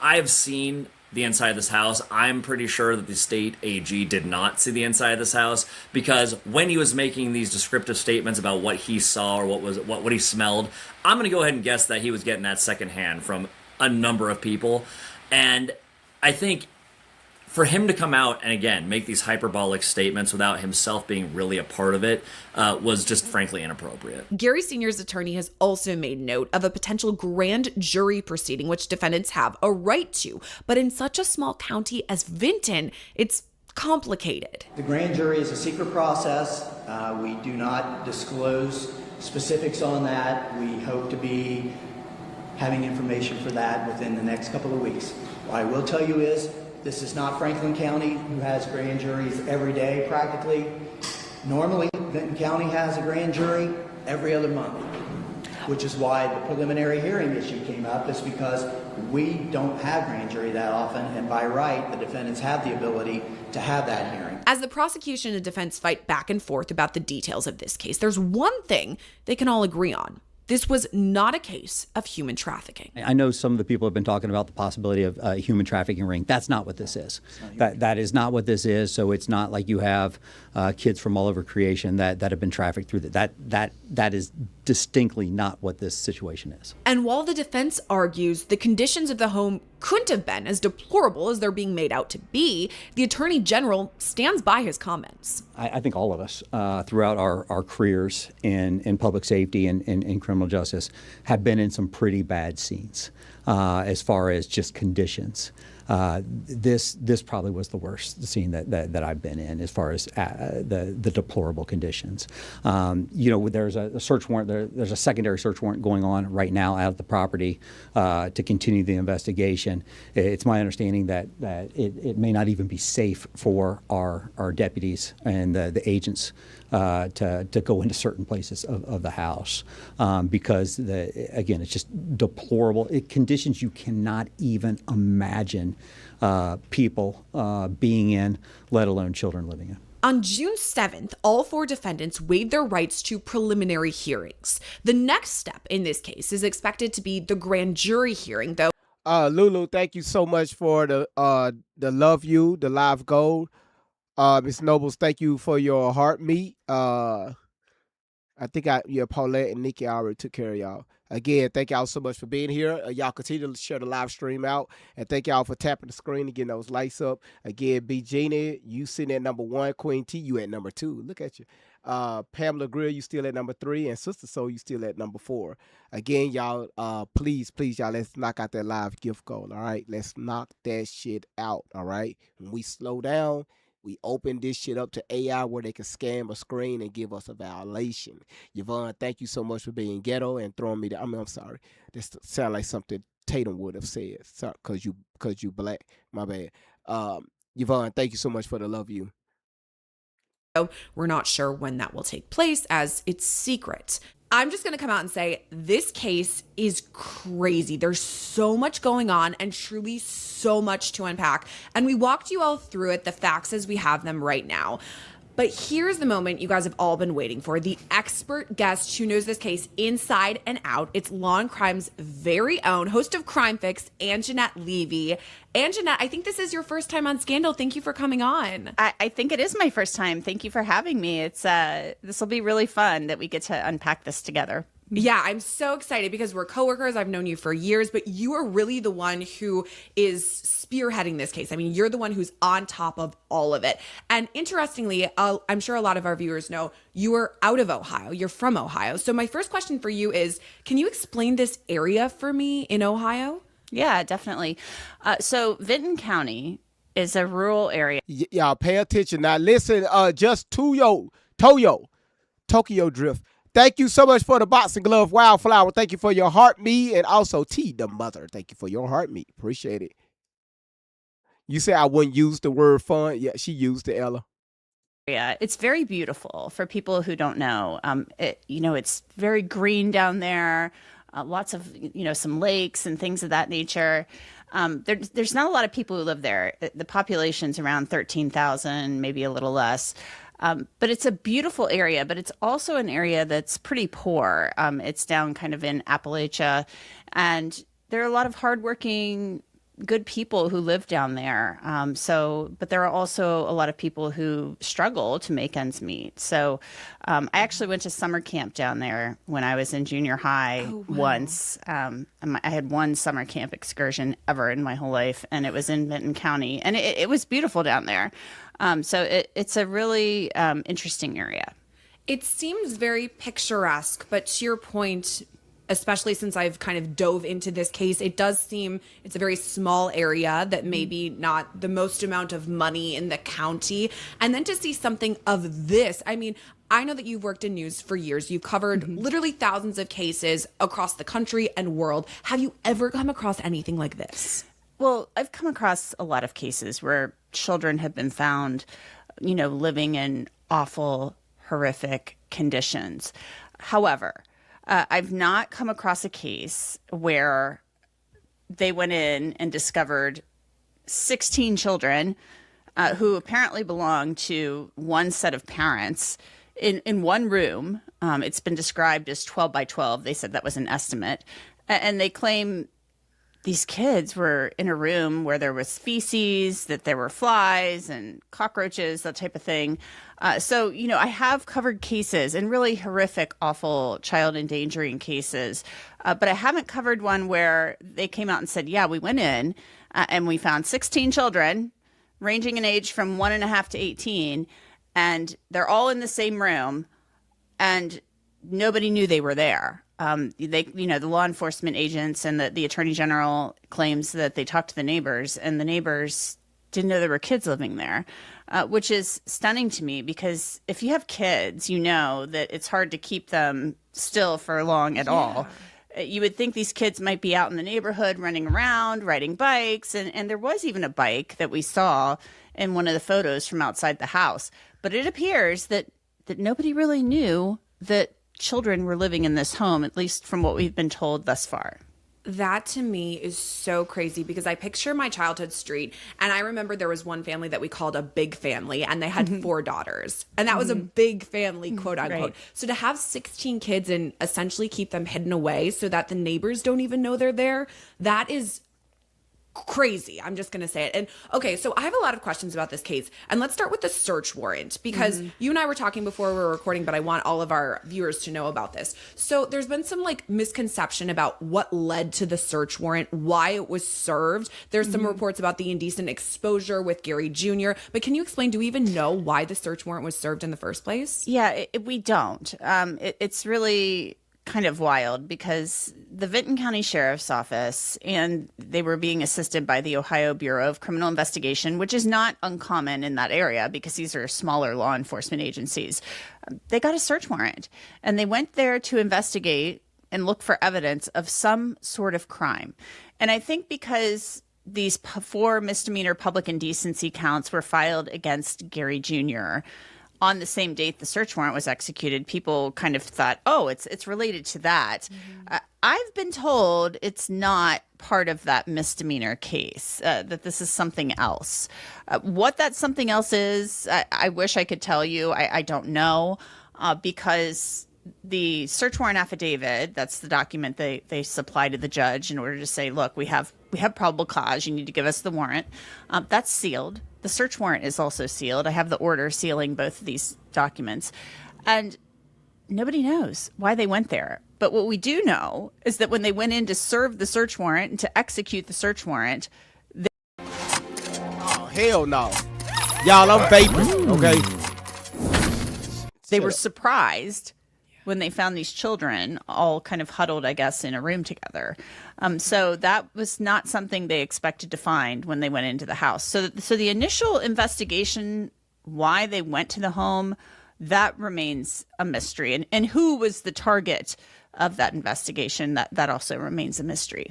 I've seen the inside of this house. I'm pretty sure that the state AG did not see the inside of this house, because when he was making these descriptive statements about what he saw or what he smelled, I'm going to go ahead and guess that he was getting that secondhand from a number of people. And I think for him to come out and, again, make these hyperbolic statements without himself being really a part of it was just frankly inappropriate. Gary Sr.'s attorney has also made note of a potential grand jury proceeding, which defendants have a right to. But in such a small county as Vinton, it's complicated. The grand jury is a secret process. We do not disclose specifics on that. We hope to be having information for that within the next couple of weeks. What I will tell you is, this is not Franklin County, who has grand juries every day practically. Normally, Vinton County has a grand jury every other month, which is why the preliminary hearing issue came up, is because we don't have grand jury that often, and by right, the defendants have the ability to have that hearing. As the prosecution and defense fight back and forth about the details of this case, there's one thing they can all agree on. This was not a case of human trafficking. I know some of the people have been talking about the possibility of a human trafficking ring. That's not what this is. That is not what this is. So it's not like you have kids from all over creation that have been trafficked through that is distinctly not what this situation is. And while the defense argues the conditions of the home couldn't have been as deplorable as they're being made out to be, the Attorney General stands by his comments. I think all of us throughout our careers in public safety and in criminal justice have been in some pretty bad scenes as far as just conditions. This probably was the worst scene that I've been in as far as the deplorable conditions. There's a search warrant. There's a secondary search warrant going on right now out at the property to continue the investigation. It's my understanding that it may not even be safe for our deputies and the agents to go into certain places of the house because again, it's just deplorable conditions you cannot even imagine people being in, let alone children living in. On June 7th, all four defendants waived their rights to preliminary hearings. The next step in this case is expected to be the grand jury hearing, though. Lulu, thank you so much for the love you, the live gold. Miss Nobles, thank you for your heart meat. I think Paulette and Nikki already took care of y'all. Again, thank y'all so much for being here. Y'all continue to share the live stream out. And thank y'all for tapping the screen and getting those lights up. Again, B. Gina, you sitting at number 1. Queen T, you at number 2. Look at you. Pamela Grill, you still at number 3. And Sister Soul, you still at number 4. Again, y'all, please, y'all, let's knock out that live gift goal, all right? Let's knock that shit out, all right? When we slow down, we open this shit up to AI where they can scan a screen and give us a violation. Yvonne, thank you so much for being ghetto and throwing me I'm sorry. This sounds like something Tatum would have said. Sorry, cause you black. My bad. Yvonne, thank you so much for the love you. We're not sure when that will take place as it's secret. I'm just going to come out and say this case is crazy. There's so much going on and truly so much to unpack. And we walked you all through it, the facts as we have them right now. But here's the moment you guys have all been waiting for. The expert guest who knows this case inside and out. It's Law and Crime's very own host of Crime Fix, Anjanette Levy. Anjanette, I think this is your first time on Scandal. Thank you for coming on. I think it is my first time. Thank you for having me. It's this will be really fun that we get to unpack this together. Yeah, I'm so excited because we're coworkers. I've known you for years, but you are really the one who is spearheading this case. I mean, you're the one who's on top of all of it. And interestingly, I'm sure a lot of our viewers know you are out of Ohio. You're from Ohio. So my first question for you is, can you explain this area for me in Ohio? Yeah, definitely. So Vinton County is a rural area. Y'all pay attention. Now listen, just Tokyo Drift. Thank you so much for the boxing glove, Wildflower. Thank you for your heart meat, and also T, the mother. Thank you for your heart meat. Appreciate it. You say I wouldn't use the word fun. Yeah, she used it, Ella. Yeah, it's very beautiful for people who don't know. It's very green down there. Lots of, some lakes and things of that nature. There's not a lot of people who live there. The population's around 13,000, maybe a little less. But it's a beautiful area, but it's also an area that's pretty poor. It's down kind of in Appalachia, and there are a lot of hardworking, good people who live down there. But there are also a lot of people who struggle to make ends meet. So I actually went to summer camp down there when I was in junior high once. I had one summer camp excursion ever in my whole life, and it was in Vinton County, and it was beautiful down there. So it's a really interesting area. It seems very picturesque, but to your point, especially since I've kind of dove into this case, it does seem it's a very small area that maybe not the most amount of money in the county. And then to see something of this, I mean, I know that you've worked in news for years. You've covered literally thousands of cases across the country and world. Have you ever come across anything like this? Well, I've come across a lot of cases where children have been found, living in awful, horrific conditions. However, I've not come across a case where they went in and discovered 16 children who apparently belong to one set of parents in one room. It's been described as 12 by 12. They said that was an estimate. And they claim these kids were in a room where there was feces, that there were flies and cockroaches, that type of thing. So, I have covered cases and really horrific, awful child endangering cases. But I haven't covered one where they came out and said, yeah, we went in and we found 16 children ranging in age from 1.5 to 18. And they're all in the same room and nobody knew they were there. The law enforcement agents and the attorney general claims that they talked to the neighbors, and the neighbors didn't know there were kids living there, which is stunning to me because if you have kids, you know that it's hard to keep them still for long at all. You would think these kids might be out in the neighborhood running around, riding bikes, and there was even a bike that we saw in one of the photos from outside the house. But it appears that nobody really knew that children were living in this home, at least from what we've been told thus far. That to me is so crazy because I picture my childhood street and I remember there was one family that we called a big family and they had 4 daughters and that was a big family, quote unquote. Right. So to have 16 kids and essentially keep them hidden away so that the neighbors don't even know they're there, that is crazy. I'm just going to say it. And okay, so I have a lot of questions about this case. And let's start with the search warrant, because you and I were talking before we were recording, but I want all of our viewers to know about this. So there's been some like misconception about what led to the search warrant, why it was served. There's some reports about the indecent exposure with Gary Jr. But can you explain, do we even know why the search warrant was served in the first place? Yeah, we don't. It's really kind of wild because the Vinton County Sheriff's Office, and they were being assisted by the Ohio Bureau of Criminal Investigation, which is not uncommon in that area because these are smaller law enforcement agencies. They got a search warrant and they went there to investigate and look for evidence of some sort of crime. And I think because these 4 misdemeanor public indecency counts were filed against Gary Jr. on the same date the search warrant was executed, people kind of thought, oh, it's related to that. I've been told it's not part of that misdemeanor case, that this is something else. What that something else is, I wish I could tell you. I don't know, because the search warrant affidavit, that's the document they supply to the judge in order to say, look, we have probable cause, you need to give us the warrant. That's sealed. The search warrant is also sealed. I have the order sealing both of these documents. And nobody knows why they went there. But what we do know is that when they went in to serve the search warrant and to execute the search warrant, oh, hell no. Y'all, I'm vaping, okay? They were surprised when they found these children all kind of huddled, I guess, in a room together. So that was not something they expected to find when they went into the house. So the initial investigation, why they went to the home, that remains a mystery. And who was the target of that investigation, that also remains a mystery.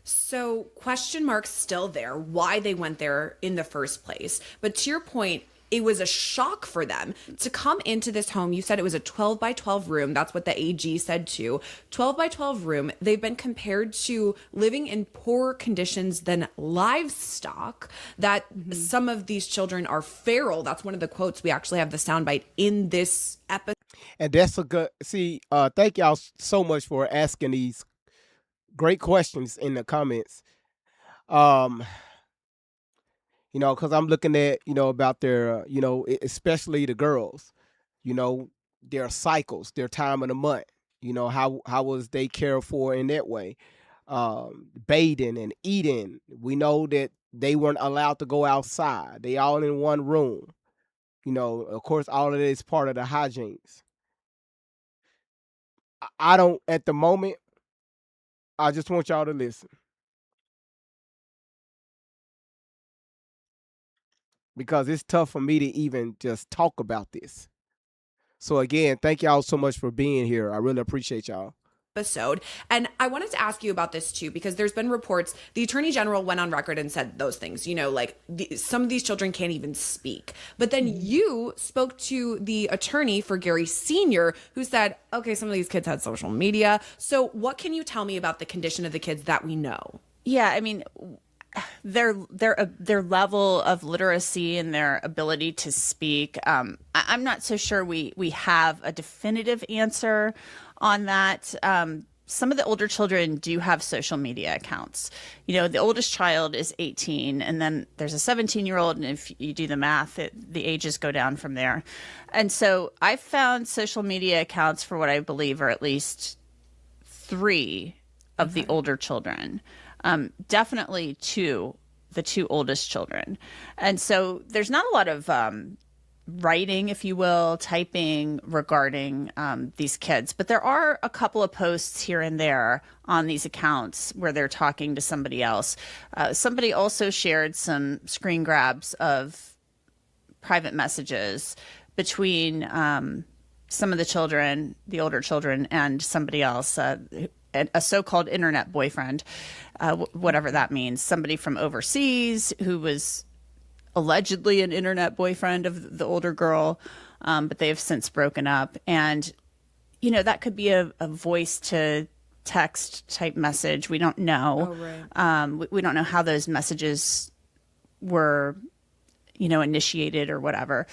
So question marks still there, why they went there in the first place. But to your point, it was a shock for them to come into this home. You said it was a 12 by 12 room. That's what the AG said too. 12 by 12 room. They've been compared to living in poorer conditions than livestock, that some of these children are feral. That's one of the quotes. We actually have the soundbite in this episode. And that's a good, thank y'all so much for asking these great questions in the comments. You know, because I'm looking at, about their, especially the girls, their cycles, their time of the month, how was they cared for in that way? Bathing and eating. We know that they weren't allowed to go outside. They all in one room. Of course, all of it is part of the hygienes. I don't, at the moment, I just want y'all to listen. Because it's tough for me to even just talk about this. So again, thank y'all so much for being here. I really appreciate y'all. Episode. And I wanted to ask you about this too, because there's been reports, the Attorney General went on record and said those things, some of these children can't even speak. But then you spoke to the attorney for Gary Sr., who said, okay, some of these kids had social media. So what can you tell me about the condition of the kids that we know? Yeah, I mean, their level of literacy and their ability to speak. I'm not so sure we have a definitive answer on that. Some of the older children do have social media accounts. The oldest child is 18, and then there's a 17-year-old, and if you do the math, the ages go down from there. And so I found social media accounts for what I believe are at least 3 of the older children. Definitely the 2 oldest children. And so there's not a lot of writing, if you will, typing regarding these kids. But there are a couple of posts here and there on these accounts where they're talking to somebody else. Somebody also shared some screen grabs of private messages between some of the children, the older children, and somebody else, a so-called internet boyfriend, whatever that means, somebody from overseas who was allegedly an internet boyfriend of the older girl, but they have since broken up. And, that could be a voice to text type message. We don't know. Oh, right. We don't know how those messages were, initiated or whatever.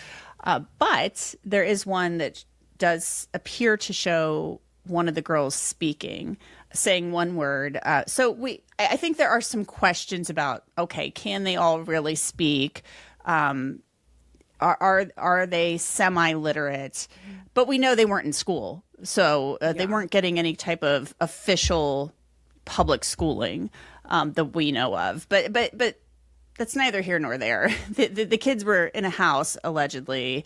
But there is one that does appear to show one of the girls speaking. saying one word. I think there are some questions about, okay, can they all really speak? Are they semi-literate? But we know they weren't in school, so they weren't getting any type of official public schooling that we know of. But that's neither here nor there. The kids were in a house, allegedly,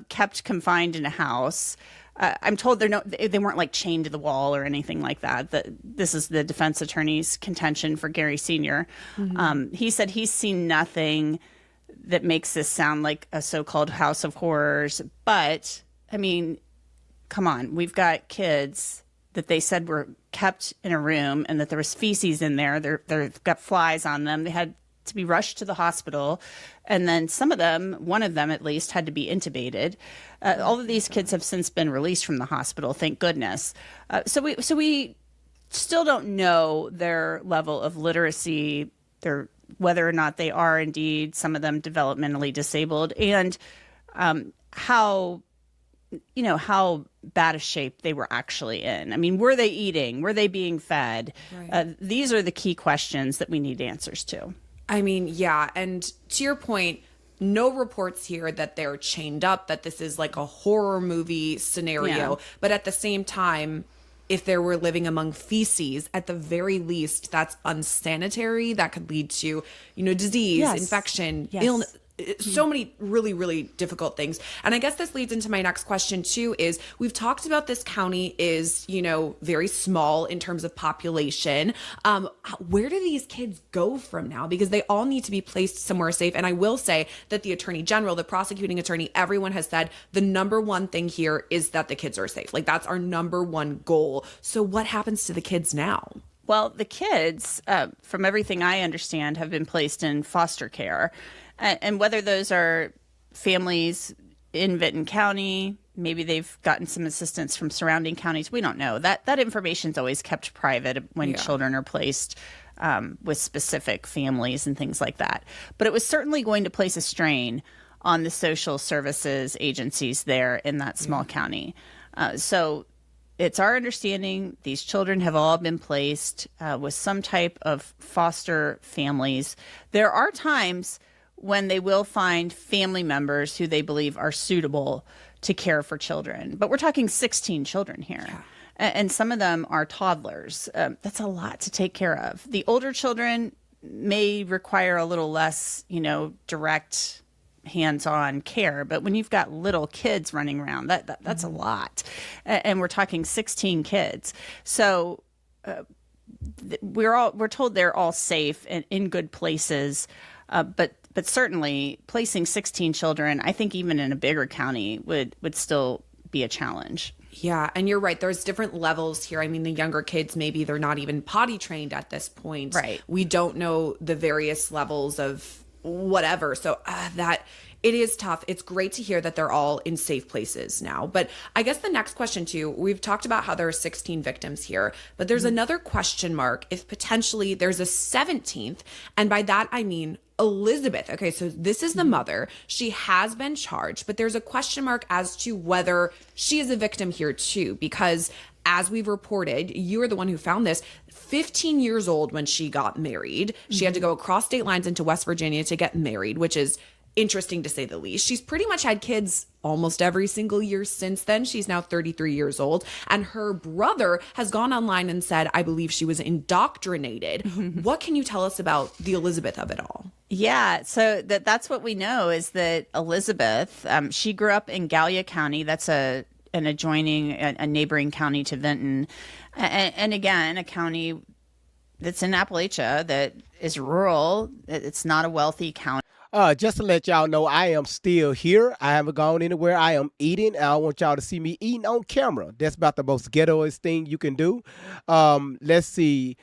kept confined in a house. I'm told they weren't like chained to the wall or anything like that. This is the defense attorney's contention for Gary Sr. Mm-hmm. He said he's seen nothing that makes this sound like a so-called house of horrors. But, I mean, come on. We've got kids that they said were kept in a room and that there was feces in there. They've got flies on them. They had to be rushed to the hospital. And then some of them, one of them at least, had to be intubated. All of these kids have since been released from the hospital, thank goodness. So we still don't know their level of literacy, whether or not they are indeed, some of them developmentally disabled, and how bad a shape they were actually in. I mean, were they eating? Were they being fed? Right. These are the key questions that we need answers to. I mean, yeah. And to your point, no reports here that they're chained up, that this is like a horror movie scenario. Yeah. But at the same time, if they were living among feces, at the very least, that's unsanitary. That could lead to, disease, infection, illness. So many really, really difficult things. And I guess this leads into my next question too, is we've talked about this county is, very small in terms of population. Where do these kids go from now? Because they all need to be placed somewhere safe. And I will say that the attorney general, the prosecuting attorney, everyone has said the number one thing here is that the kids are safe. Like that's our number one goal. So what happens to the kids now? Well, the kids, from everything I understand, have been placed in foster care. And whether those are families in Vinton County, maybe they've gotten some assistance from surrounding counties, we don't know. That information is always kept private when children are placed with specific families and things like that. But it was certainly going to place a strain on the social services agencies there in that small county. So it's our understanding these children have all been placed with some type of foster families. There are times when they will find family members who they believe are suitable to care for children. But we're talking 16 children here. Yeah. And some of them are toddlers. That's a lot to take care of. The older children may require a little less, direct hands-on care. But when you've got little kids running around, that's a lot. And we're talking 16 kids. So we're told they're all safe and in good places. But certainly placing 16 children, I think even in a bigger county would still be a challenge. Yeah, and you're right. There's different levels here. I mean, the younger kids, maybe they're not even potty trained at this point. Right. We don't know the various levels of whatever. So that it is tough. It's great to hear that they're all in safe places now. But I guess the next question too, we've talked about how there are 16 victims here, but there's another question mark if potentially there's a 17th. And by that, I mean Elizabeth. Okay, so this is the mother. She has been charged, but there's a question mark as to whether she is a victim here too, because as we've reported, you are the one who found this, 15 years old when she got married. She had to go across state lines into West Virginia to get married, which is interesting to say the least. She's pretty much had kids almost every single year since then. She's now 33 years old. And her brother has gone online and said, I believe she was indoctrinated. What can you tell us about the Elizabeth of it all? Yeah, so that's what we know is that Elizabeth, she grew up in Gallia County. That's a neighboring county to Vinton. And again, a county that's in Appalachia that is rural. It's not a wealthy county. Just to let y'all know, I am still here. I haven't gone anywhere. I am eating. I want y'all to see me eating on camera. That's about the most ghettoest thing you can do. Let's see.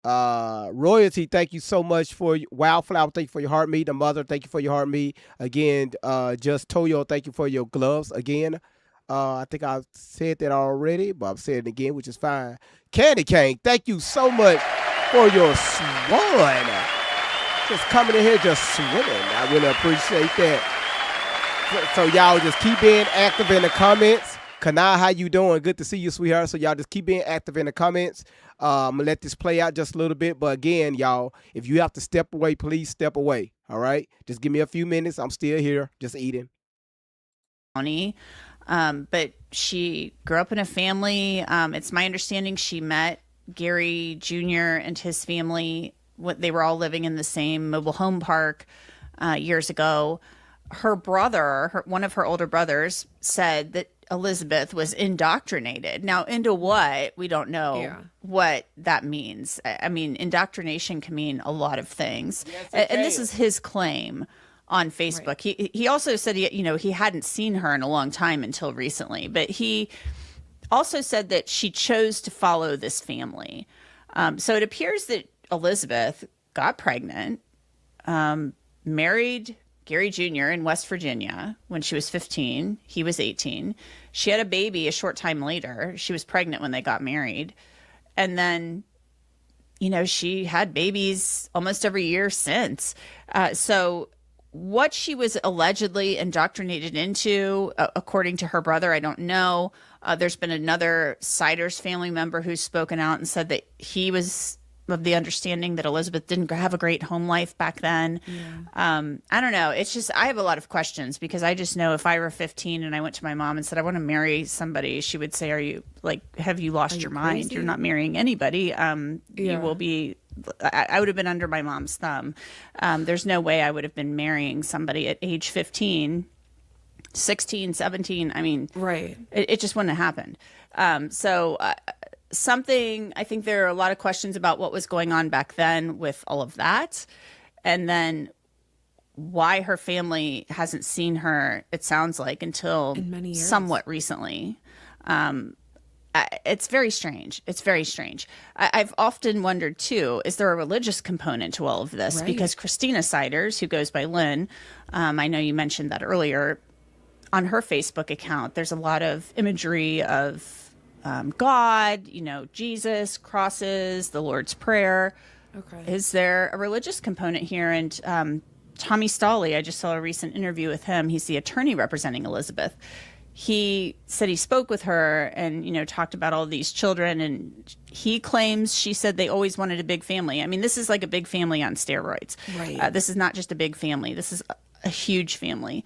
Royalty, thank you so much for Wildflower. Thank you for your heart meat. The mother, thank you for your heart meat. Again, just Toyo, thank you for your gloves. Again, I think I said that already, but I'm saying it again, which is fine. Candy Cane, thank you so much for your swan. Just coming in here, just swimming. I really appreciate that. So y'all just keep being active in the comments. Kana, how you doing? Good to see you, sweetheart. So y'all just keep being active in the comments. I'm going to let this play out just a little bit. But again, y'all, if you have to step away, please step away. All right? Just give me a few minutes. I'm still here, just eating. But she grew up in a family. It's my understanding she met Gary Jr. and his family. They were all living in the same mobile home park years ago. Her brother, one of her older brothers, said that Elizabeth was indoctrinated. Now, into what? We don't know what that means. I mean, indoctrination can mean a lot of things. Yes, and this is his claim on Facebook. Right. He also said he hadn't seen her in a long time until recently, but he also said that she chose to follow this family. So it appears that Elizabeth got pregnant, married Gary Jr. in West Virginia when she was 15. He was 18. She had a baby a short time later. She was pregnant when they got married. And then, she had babies almost every year since. So what she was allegedly indoctrinated into, according to her brother, I don't know. There's been another Siders family member who's spoken out and said that he was of the understanding that Elizabeth didn't have a great home life back then. Yeah. I don't know. It's just, I have a lot of questions because I just know if I were 15 and I went to my mom and said, I want to marry somebody, she would say, have you lost your mind? Crazy? You're not marrying anybody. You will be, I would have been under my mom's thumb. There's no way I would have been marrying somebody at age 15, 16, 17. I mean, right. It just wouldn't have happened. I think there are a lot of questions about what was going on back then with all of that. And then why her family hasn't seen her, it sounds like, until somewhat recently. It's very strange. It's very strange. I've often wondered, too, is there a religious component to all of this? Right. Because Christina Siders, who goes by Lynn, I know you mentioned that earlier, on her Facebook account, there's a lot of imagery of God, Jesus, crosses, the Lord's Prayer. Okay. Is there a religious component here? And Tommy Stolley, I just saw a recent interview with him. He's the attorney representing Elizabeth. He said he spoke with her and, talked about all these children. And he claims she said they always wanted a big family. I mean, this is like a big family on steroids. Right. This is not just a big family. This is a huge family.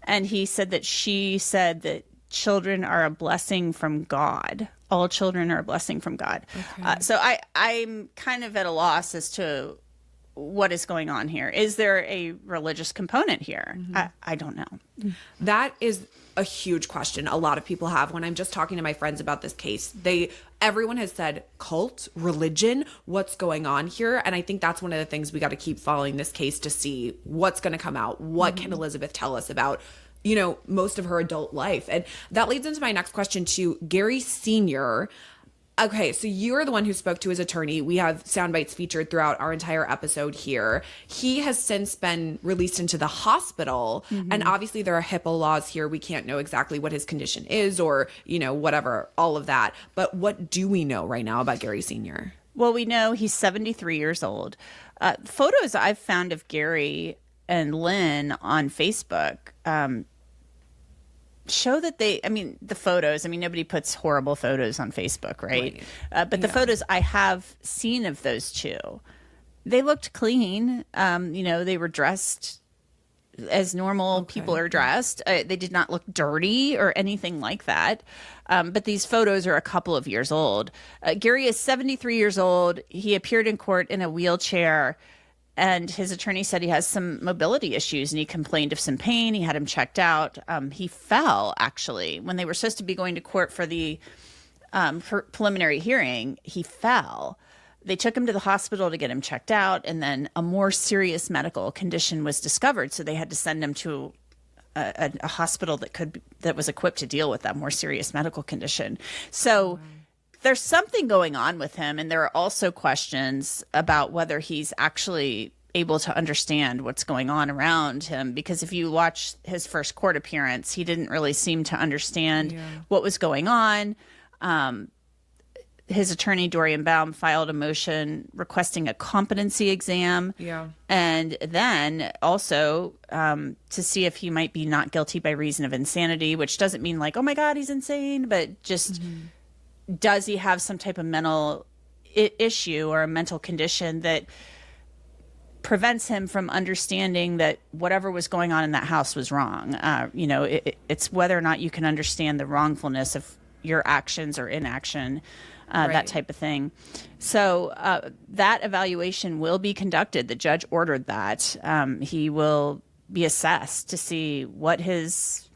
And he said that she said that children are a blessing from God. All children are a blessing from God. Okay. So I'm kind of at a loss as to what is going on here. Is there a religious component here? Mm-hmm. I don't know. That is a huge question a lot of people have. When I'm just talking to my friends about this case, everyone has said cult, religion, what's going on here? And I think that's one of the things we got to keep following this case to see what's going to come out. What can Elizabeth tell us about most of her adult life? And that leads into my next question to Gary Sr. Okay, so you're the one who spoke to his attorney. We have sound bites featured throughout our entire episode here. He has since been released into the hospital. Mm-hmm. And obviously there are HIPAA laws here. We can't know exactly what his condition is or, whatever, all of that. But what do we know right now about Gary Sr.? Well, we know he's 73 years old. Photos I've found of Gary and Lynn on Facebook show that the photos, nobody puts horrible photos on Facebook, right? But the photos I have seen of those two, they looked clean. They were dressed as normal people are dressed. They did not look dirty or anything like that. But these photos are a couple of years old. Gary is 73 years old. He appeared in court in a wheelchair. And his attorney said he has some mobility issues and he complained of some pain. He had him checked out. He fell, actually. When they were supposed to be going to court for the preliminary hearing, he fell. They took him to the hospital to get him checked out, and then a more serious medical condition was discovered. So they had to send him to a hospital that was equipped to deal with that more serious medical condition. So there's something going on with him, and there are also questions about whether he's actually able to understand what's going on around him, because if you watch his first court appearance, he didn't really seem to understand what was going on. his attorney, Dorian Baum, filed a motion requesting a competency exam. Yeah. And then also to see if he might be not guilty by reason of insanity, which doesn't mean like, oh my God, he's insane, but just does he have some type of mental issue or a mental condition that prevents him from understanding that whatever was going on in that house was wrong. It's whether or not you can understand the wrongfulness of your actions or inaction. That type of thing. So that evaluation will be conducted. The judge ordered that. He will be assessed to see what his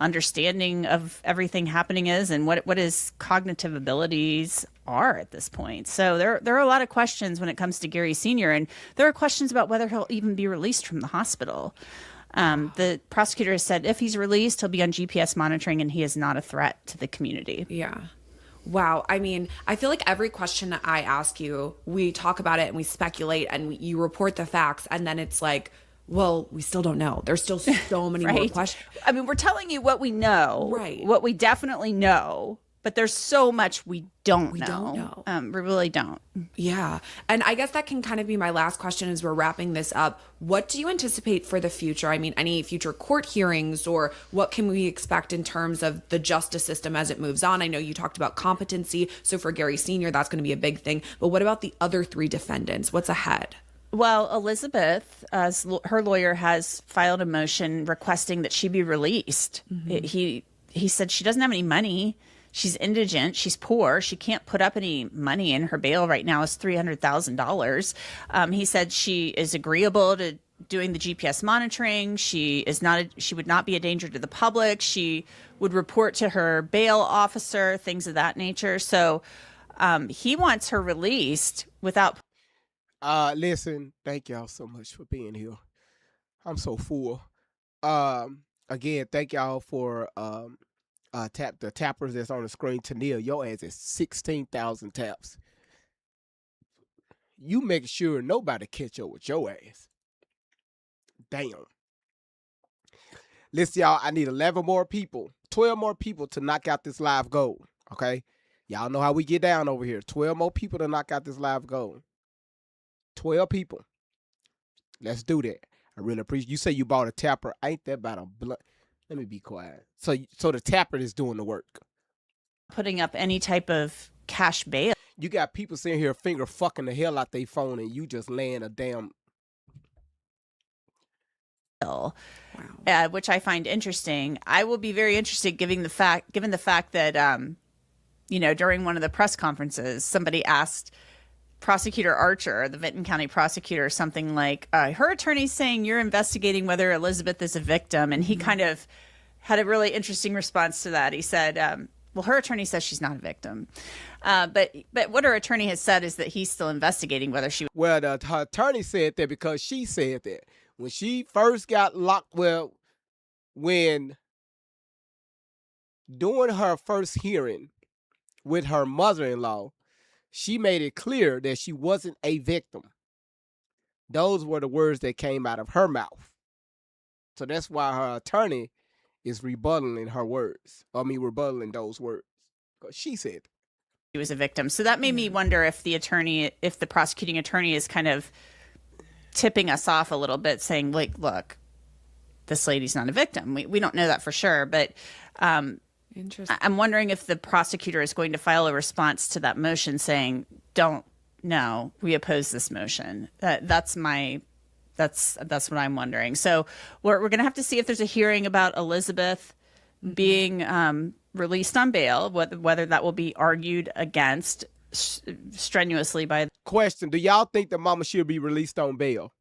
understanding of everything happening is and what his cognitive abilities are at this point. So there are a lot of questions when it comes to Gary Sr., and there are questions about whether he'll even be released from the hospital. The prosecutor has said if he's released, he'll be on GPS monitoring and he is not a threat to the community. Yeah. Wow. I mean, I feel like every question that I ask you, we talk about it and we speculate and you report the facts, and then it's like, well, we still don't know. There's still so many more questions. I mean, we're telling you what we know, right? What we definitely know, but there's so much we don't know. We don't know. We really don't. Yeah. And I guess that can kind of be my last question as we're wrapping this up. What do you anticipate for the future? I mean, any future court hearings, or what can we expect in terms of the justice system as it moves on? I know you talked about competency. So for Gary Sr., that's going to be a big thing. But what about the other three defendants? What's ahead? Well, Elizabeth, as her lawyer, has filed a motion requesting that she be released. He said she doesn't have any money. She's indigent. She's poor. She can't put up any money, and her bail right now is $300,000. He said she is agreeable to doing the GPS monitoring. She would not be a danger to the public. She would report to her bail officer, things of that nature. So he wants her released without. Listen, thank y'all so much for being here. I'm so full. Again, thank y'all for the tappers that's on the screen. Tania, your ass is 16,000 taps. You make sure nobody catch up with your ass. Damn. Listen, y'all, I need 11 more people, 12 more people to knock out this live goal. Okay? Y'all know how we get down over here. 12 more people to knock out this live goal. 12 people. Let's do that. I really appreciate you. Say you bought a tapper. Ain't that about a blunt? Let me be quiet. So the tapper is doing the work. Putting up any type of cash bail. You got people sitting here finger fucking the hell out their phone, and you just laying a damn. Wow. Which I find interesting. I will be very interested given the fact that during one of the press conferences, somebody asked Prosecutor Archer, the Vinton County prosecutor, something like, her attorney's saying you're investigating whether Elizabeth is a victim. And he kind of had a really interesting response to that. He said, well, her attorney says she's not a victim. But what her attorney has said is that he's still investigating whether she. Well, her attorney said that because she said that when she first got locked, when during her first hearing with her mother-in-law, she made it clear that she wasn't a victim. Those were the words that came out of her mouth. So that's why her attorney is rebutting those words. Because she said she was a victim. So that made me wonder if the prosecuting attorney is kind of tipping us off a little bit, saying, like, look, this lady's not a victim. We don't know that for sure, but interesting. I'm wondering if the prosecutor is going to file a response to that motion saying, no, we oppose this motion. That's what I'm wondering. So we're going to have to see if there's a hearing about Elizabeth being released on bail, whether that will be argued against strenuously by. Question: do y'all think that mama should be released on bail?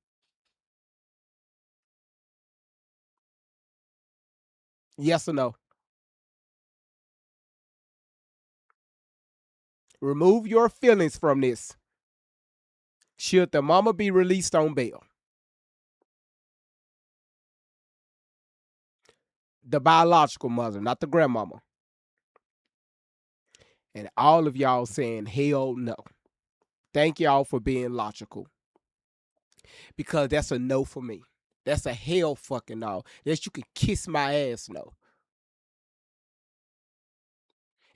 Yes or no? Remove your feelings from this. Should the mama be released on bail? The biological mother, not the grandmama. And all of y'all saying, hell no. Thank y'all for being logical. Because that's a no for me. That's a hell fucking no. That you can kiss my ass no.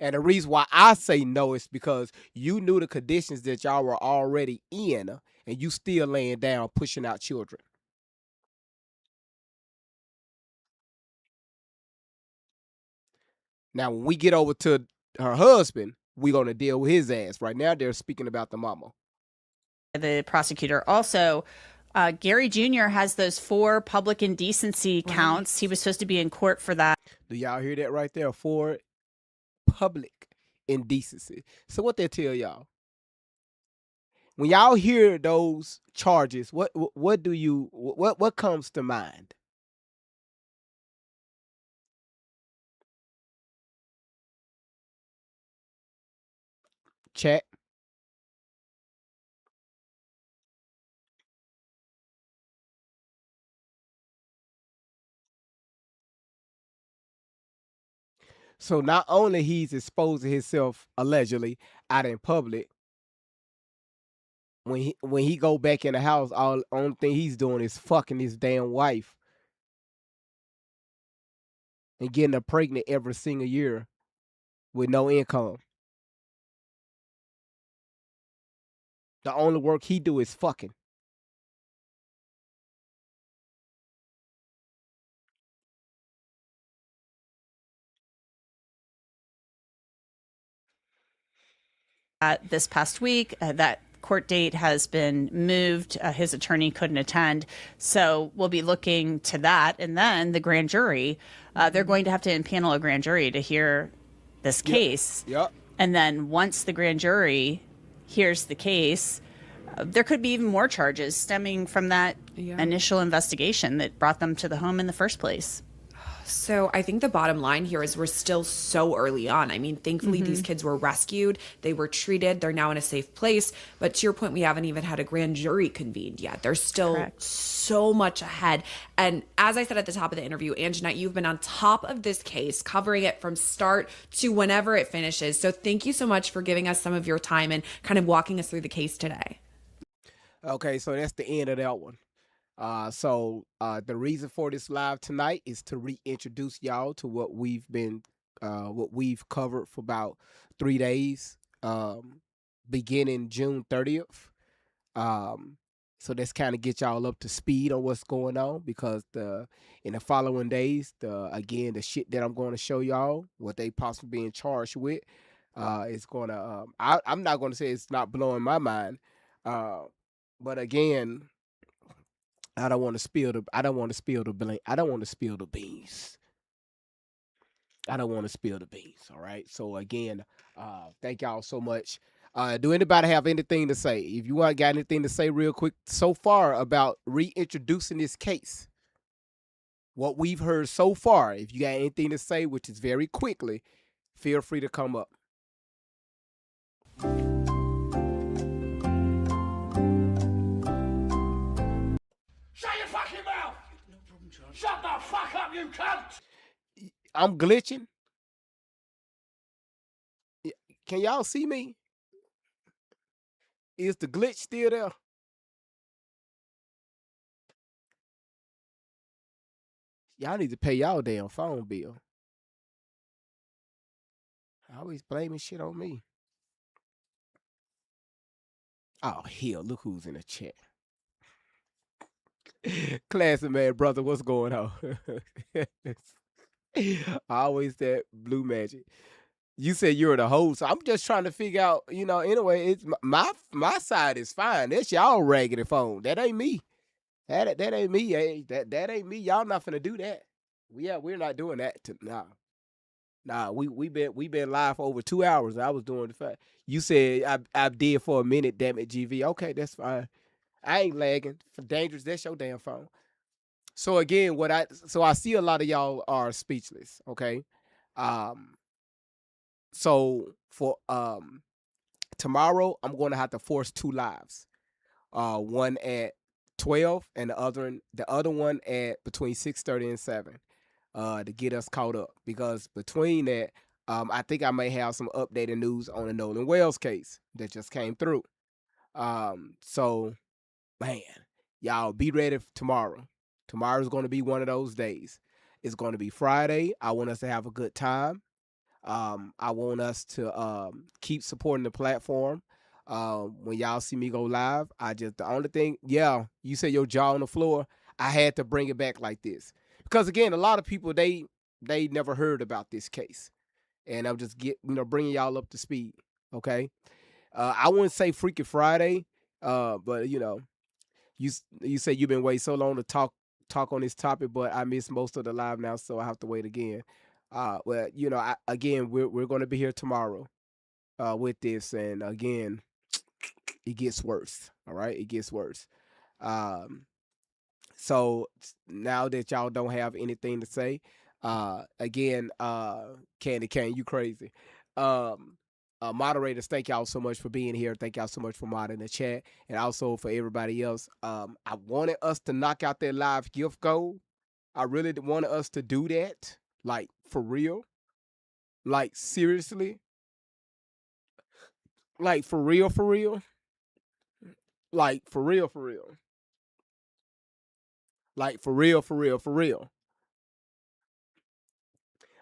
And the reason why I say no is because you knew the conditions that y'all were already in, and you still laying down, pushing out children. Now, when we get over to her husband, we're going to deal with his ass. Right now, they're speaking about the mama. The prosecutor also, Gary Jr. has those 4 public indecency counts. He was supposed to be in court for that. Do y'all hear that right there? 4 public indecency. So what they tell y'all? When y'all hear those charges, what comes to mind? Chat. So not only he's exposing himself allegedly out in public, when he go back in the house, only thing he's doing is fucking his damn wife and getting her pregnant every single year with no income. The only work he do is fucking. This past week, that court date has been moved. His attorney couldn't attend. So we'll be looking to that. And then the grand jury, they're going to have to impanel a grand jury to hear this case. Yep. And then once the grand jury hears the case, there could be even more charges stemming from that initial investigation that brought them to the home in the first place. So I think the bottom line here is we're still so early on. I mean, thankfully, these kids were rescued. They were treated. They're now in a safe place. But to your point, we haven't even had a grand jury convened yet. There's still so much ahead. And as I said at the top of the interview, Anjanette, you've been on top of this case, covering it from start to whenever it finishes. So thank you so much for giving us some of your time and kind of walking us through the case today. Okay, so that's the end of that one. So the reason for this live tonight is to reintroduce y'all to what we've covered for about 3 days, beginning June 30th. So that's kind of get y'all up to speed on what's going on, because in the following days, the shit that I'm going to show y'all, what they possibly being charged with, is going to, I'm not going to say it's not blowing my mind, but again, I don't want to spill the beans. I don't want to spill the beans. All right. So again, thank y'all so much. Do anybody have anything to say? If you got anything to say real quick so far about reintroducing this case, what we've heard so far, if you got anything to say, which is very quickly, feel free to come up. Shut your fucking mouth! No problem, Charles. Shut the fuck up, you cunt! I'm glitching. Can y'all see me? Is the glitch still there? Y'all need to pay y'all damn phone bill. Always blaming shit on me. Oh, hell, look who's in the chat. Classic man, brother, what's going on? Always that blue magic. You said you're the host. So I'm just trying to figure out, anyway, it's my side is fine. That's y'all raggedy phone. That ain't me. That ain't me. Hey, that ain't me. Y'all not finna do that. We're not doing that. Nah, we been live for over 2 hours. I was doing the fact. You said I did for a minute, damn it, GV. Okay, that's fine. I ain't lagging. For dangerous, that's your damn phone. So again, I see a lot of y'all are speechless, okay? So for tomorrow, I'm going to have to force 2 lives. One at 12 and the other one at between 6:30 and 7 to get us caught up, because between that, I think I may have some updated news on the Nolan Wells case that just came through. So man, y'all be ready for tomorrow. Tomorrow's going to be one of those days. It's going to be Friday. I want us to have a good time. I want us to keep supporting the platform. When y'all see me go live, the only thing, you say your jaw on the floor. I had to bring it back like this because again, a lot of people they never heard about this case, and I'm just bringing y'all up to speed. Okay, I wouldn't say Freaky Friday, but you say you've been waiting so long to talk on this topic, but I missed most of the live now, so I have to wait again. Well, we're going to be here tomorrow with this, and again, it gets worse. All right, it gets worse. So now that y'all don't have anything to say, again, Candy Cane, you crazy. Moderators, thank y'all so much for being here. Thank y'all so much for modding the chat, and also for everybody else. I wanted us to knock out that live gift goal. I really wanted us to do that, like for real, like seriously, like for real, like for real, like for real.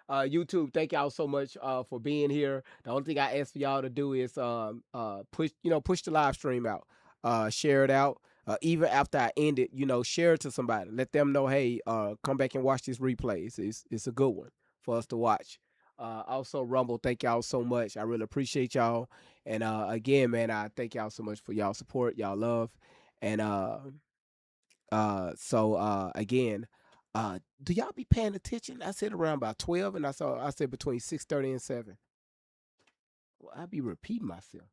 YouTube, thank y'all so much for being here. The only thing I ask for y'all to do is push the live stream out, share it out. Even after I end it, share it to somebody. Let them know, hey, come back and watch this replay. It's a good one for us to watch. Also, Rumble, thank y'all so much. I really appreciate y'all. And again, man, I thank y'all so much for y'all support, y'all love. And again, do y'all be paying attention? I said around about 12, and I said between 6:30 and 7. Well, I be repeating myself.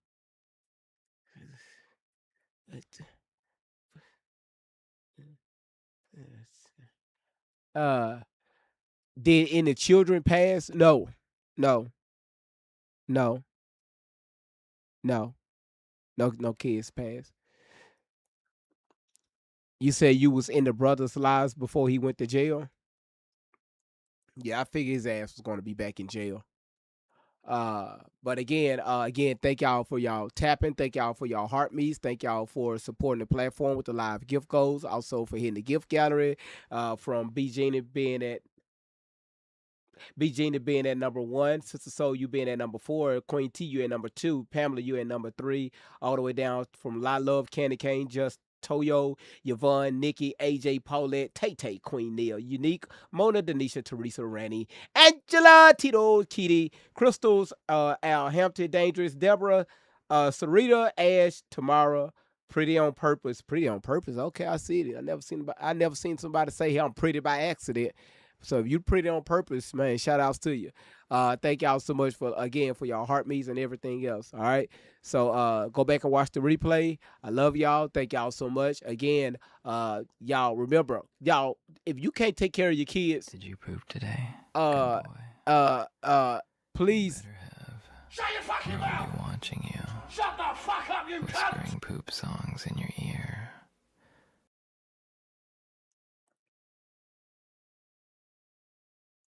Did any children pass? No kids pass. You said you was in the brother's lives before he went to jail? Yeah, I figured his ass was going to be back in jail. But again, thank y'all for y'all tapping. Thank y'all for y'all heart meets. Thank y'all for supporting the platform with the live gift goals. Also for hitting the gift gallery. From B Gina being at number 1, Sister Soul, you being at number 4, Queen T, you at number 2, Pamela, you at number 3, all the way down from La Love, Candy Cane, Just Toyo, Yvonne, Nikki, AJ, Paulette, Tay, Queen Neil, Unique, Mona, Denisha, Teresa, Rani, Angela, Tito, Kitty, Crystals, Al Hampton, Dangerous, Deborah, Sarita, Ash, Tamara, Pretty on Purpose. Okay, I see it. I never seen somebody say, hey, I'm pretty by accident. So if you pretty on purpose, man, shout outs to you. Thank y'all so much for y'all heart meets and everything else. All right. So go back and watch the replay. I love y'all. Thank y'all so much. Again, y'all remember, if you can't take care of your kids. Did you poop today? Please. Shut your fucking mouth! Watching you. Shut the fuck up, you cunt! Whispering poop songs in your ear.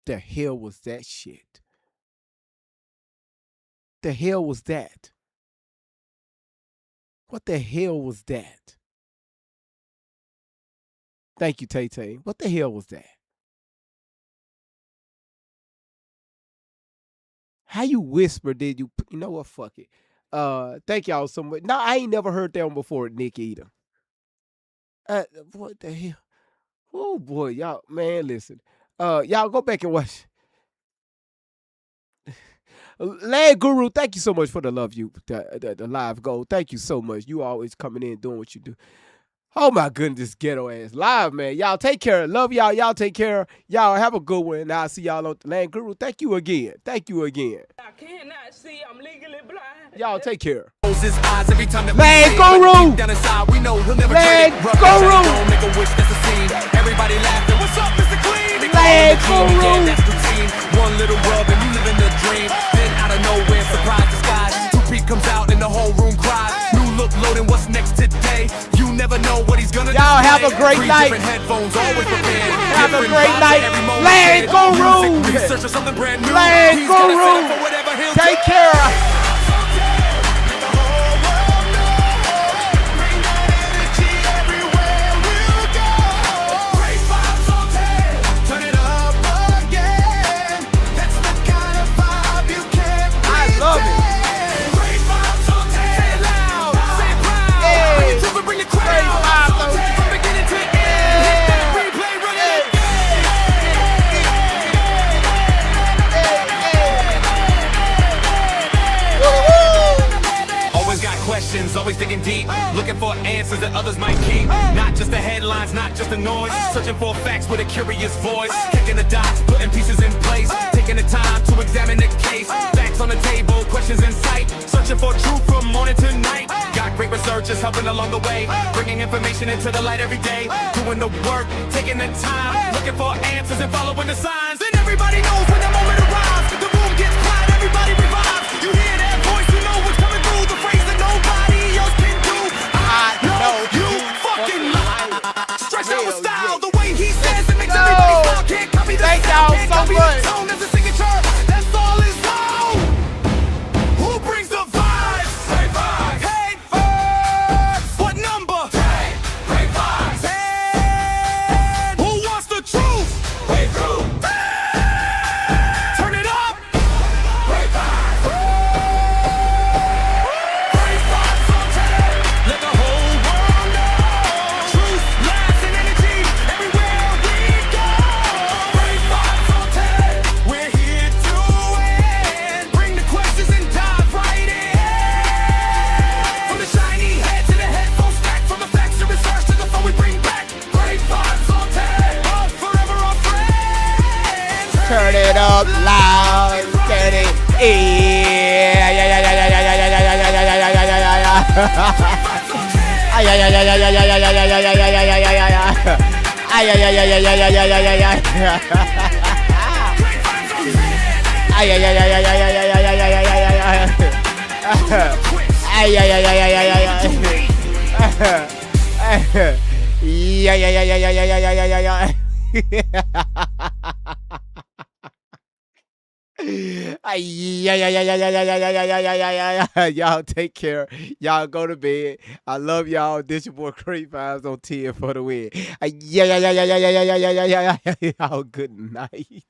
The hell was that shit? The hell was that? What the hell was that? Thank you, Tay. What the hell was that? How you whisper did you? You know what? Fuck it. Thank y'all so much. No, I ain't never heard that one before, Nick either. What the hell? Oh boy, y'all, man, listen. Y'all go back and watch. Land Guru, thank you so much for the love you, the live goal. Thank you so much. You always coming in doing what you do. Oh my goodness, ghetto ass live, man. Y'all take care. Love y'all. Y'all take care. Y'all have a good one. And I'll see y'all on Land Guru. Thank you again. I cannot see. I'm legally blind. Y'all take care. Land Guru. Land Guru. Everybody laughing. What's up, Mr. Clean? Land Guru. One little rub and you living the dream. Then out of nowhere, surprise disguise. 2P comes out and the whole room cries. New look loading. What's next today? You never know what he's gonna do. Y'all have a great night. Headphones, always prepared. Have a great night. Land Guru. Research or something brand new. Land Guru. Take care. always digging deep, looking for answers that others might keep. Not just the headlines, not just the noise, searching for facts with a curious voice. Connecting the dots, putting pieces in place, taking the time to examine the case. Facts on the table, questions in sight, searching for truth from morning to night. Got great researchers helping along the way, bringing information into the light every day. Doing the work, taking the time, looking for answers and following the signs. And everybody knows when the moment arrives, the room gets quiet, everybody revives. You hear that voice, you know what's coming through, the phrase that nobody else can do. I know you fucking lie. Stretch out with style, the way he says it makes everybody smile. Can't copy the sound, can't copy the tone. There's a signature, that's all is known. Who brings the vibes? Great vibes. Hey, what number? Great vibes. And who wants the truth? Great truth. Turn it up. Great vibes. Great vibes on tape. Let the whole world know. Truth, laughs, and energy everywhere we go. Great vibes on tape. We're here to win. Bring the questions and dive right in. From the shiny head to the headphones stack, from the facts to research to the phone we bring back. Great vibes on tape. Oh, forever our friends. Turn it up loud, turn it Y'all take care. Y'all go to bed. I love y'all. This your boy Great Vibes on 10 for the win. Y'all good night.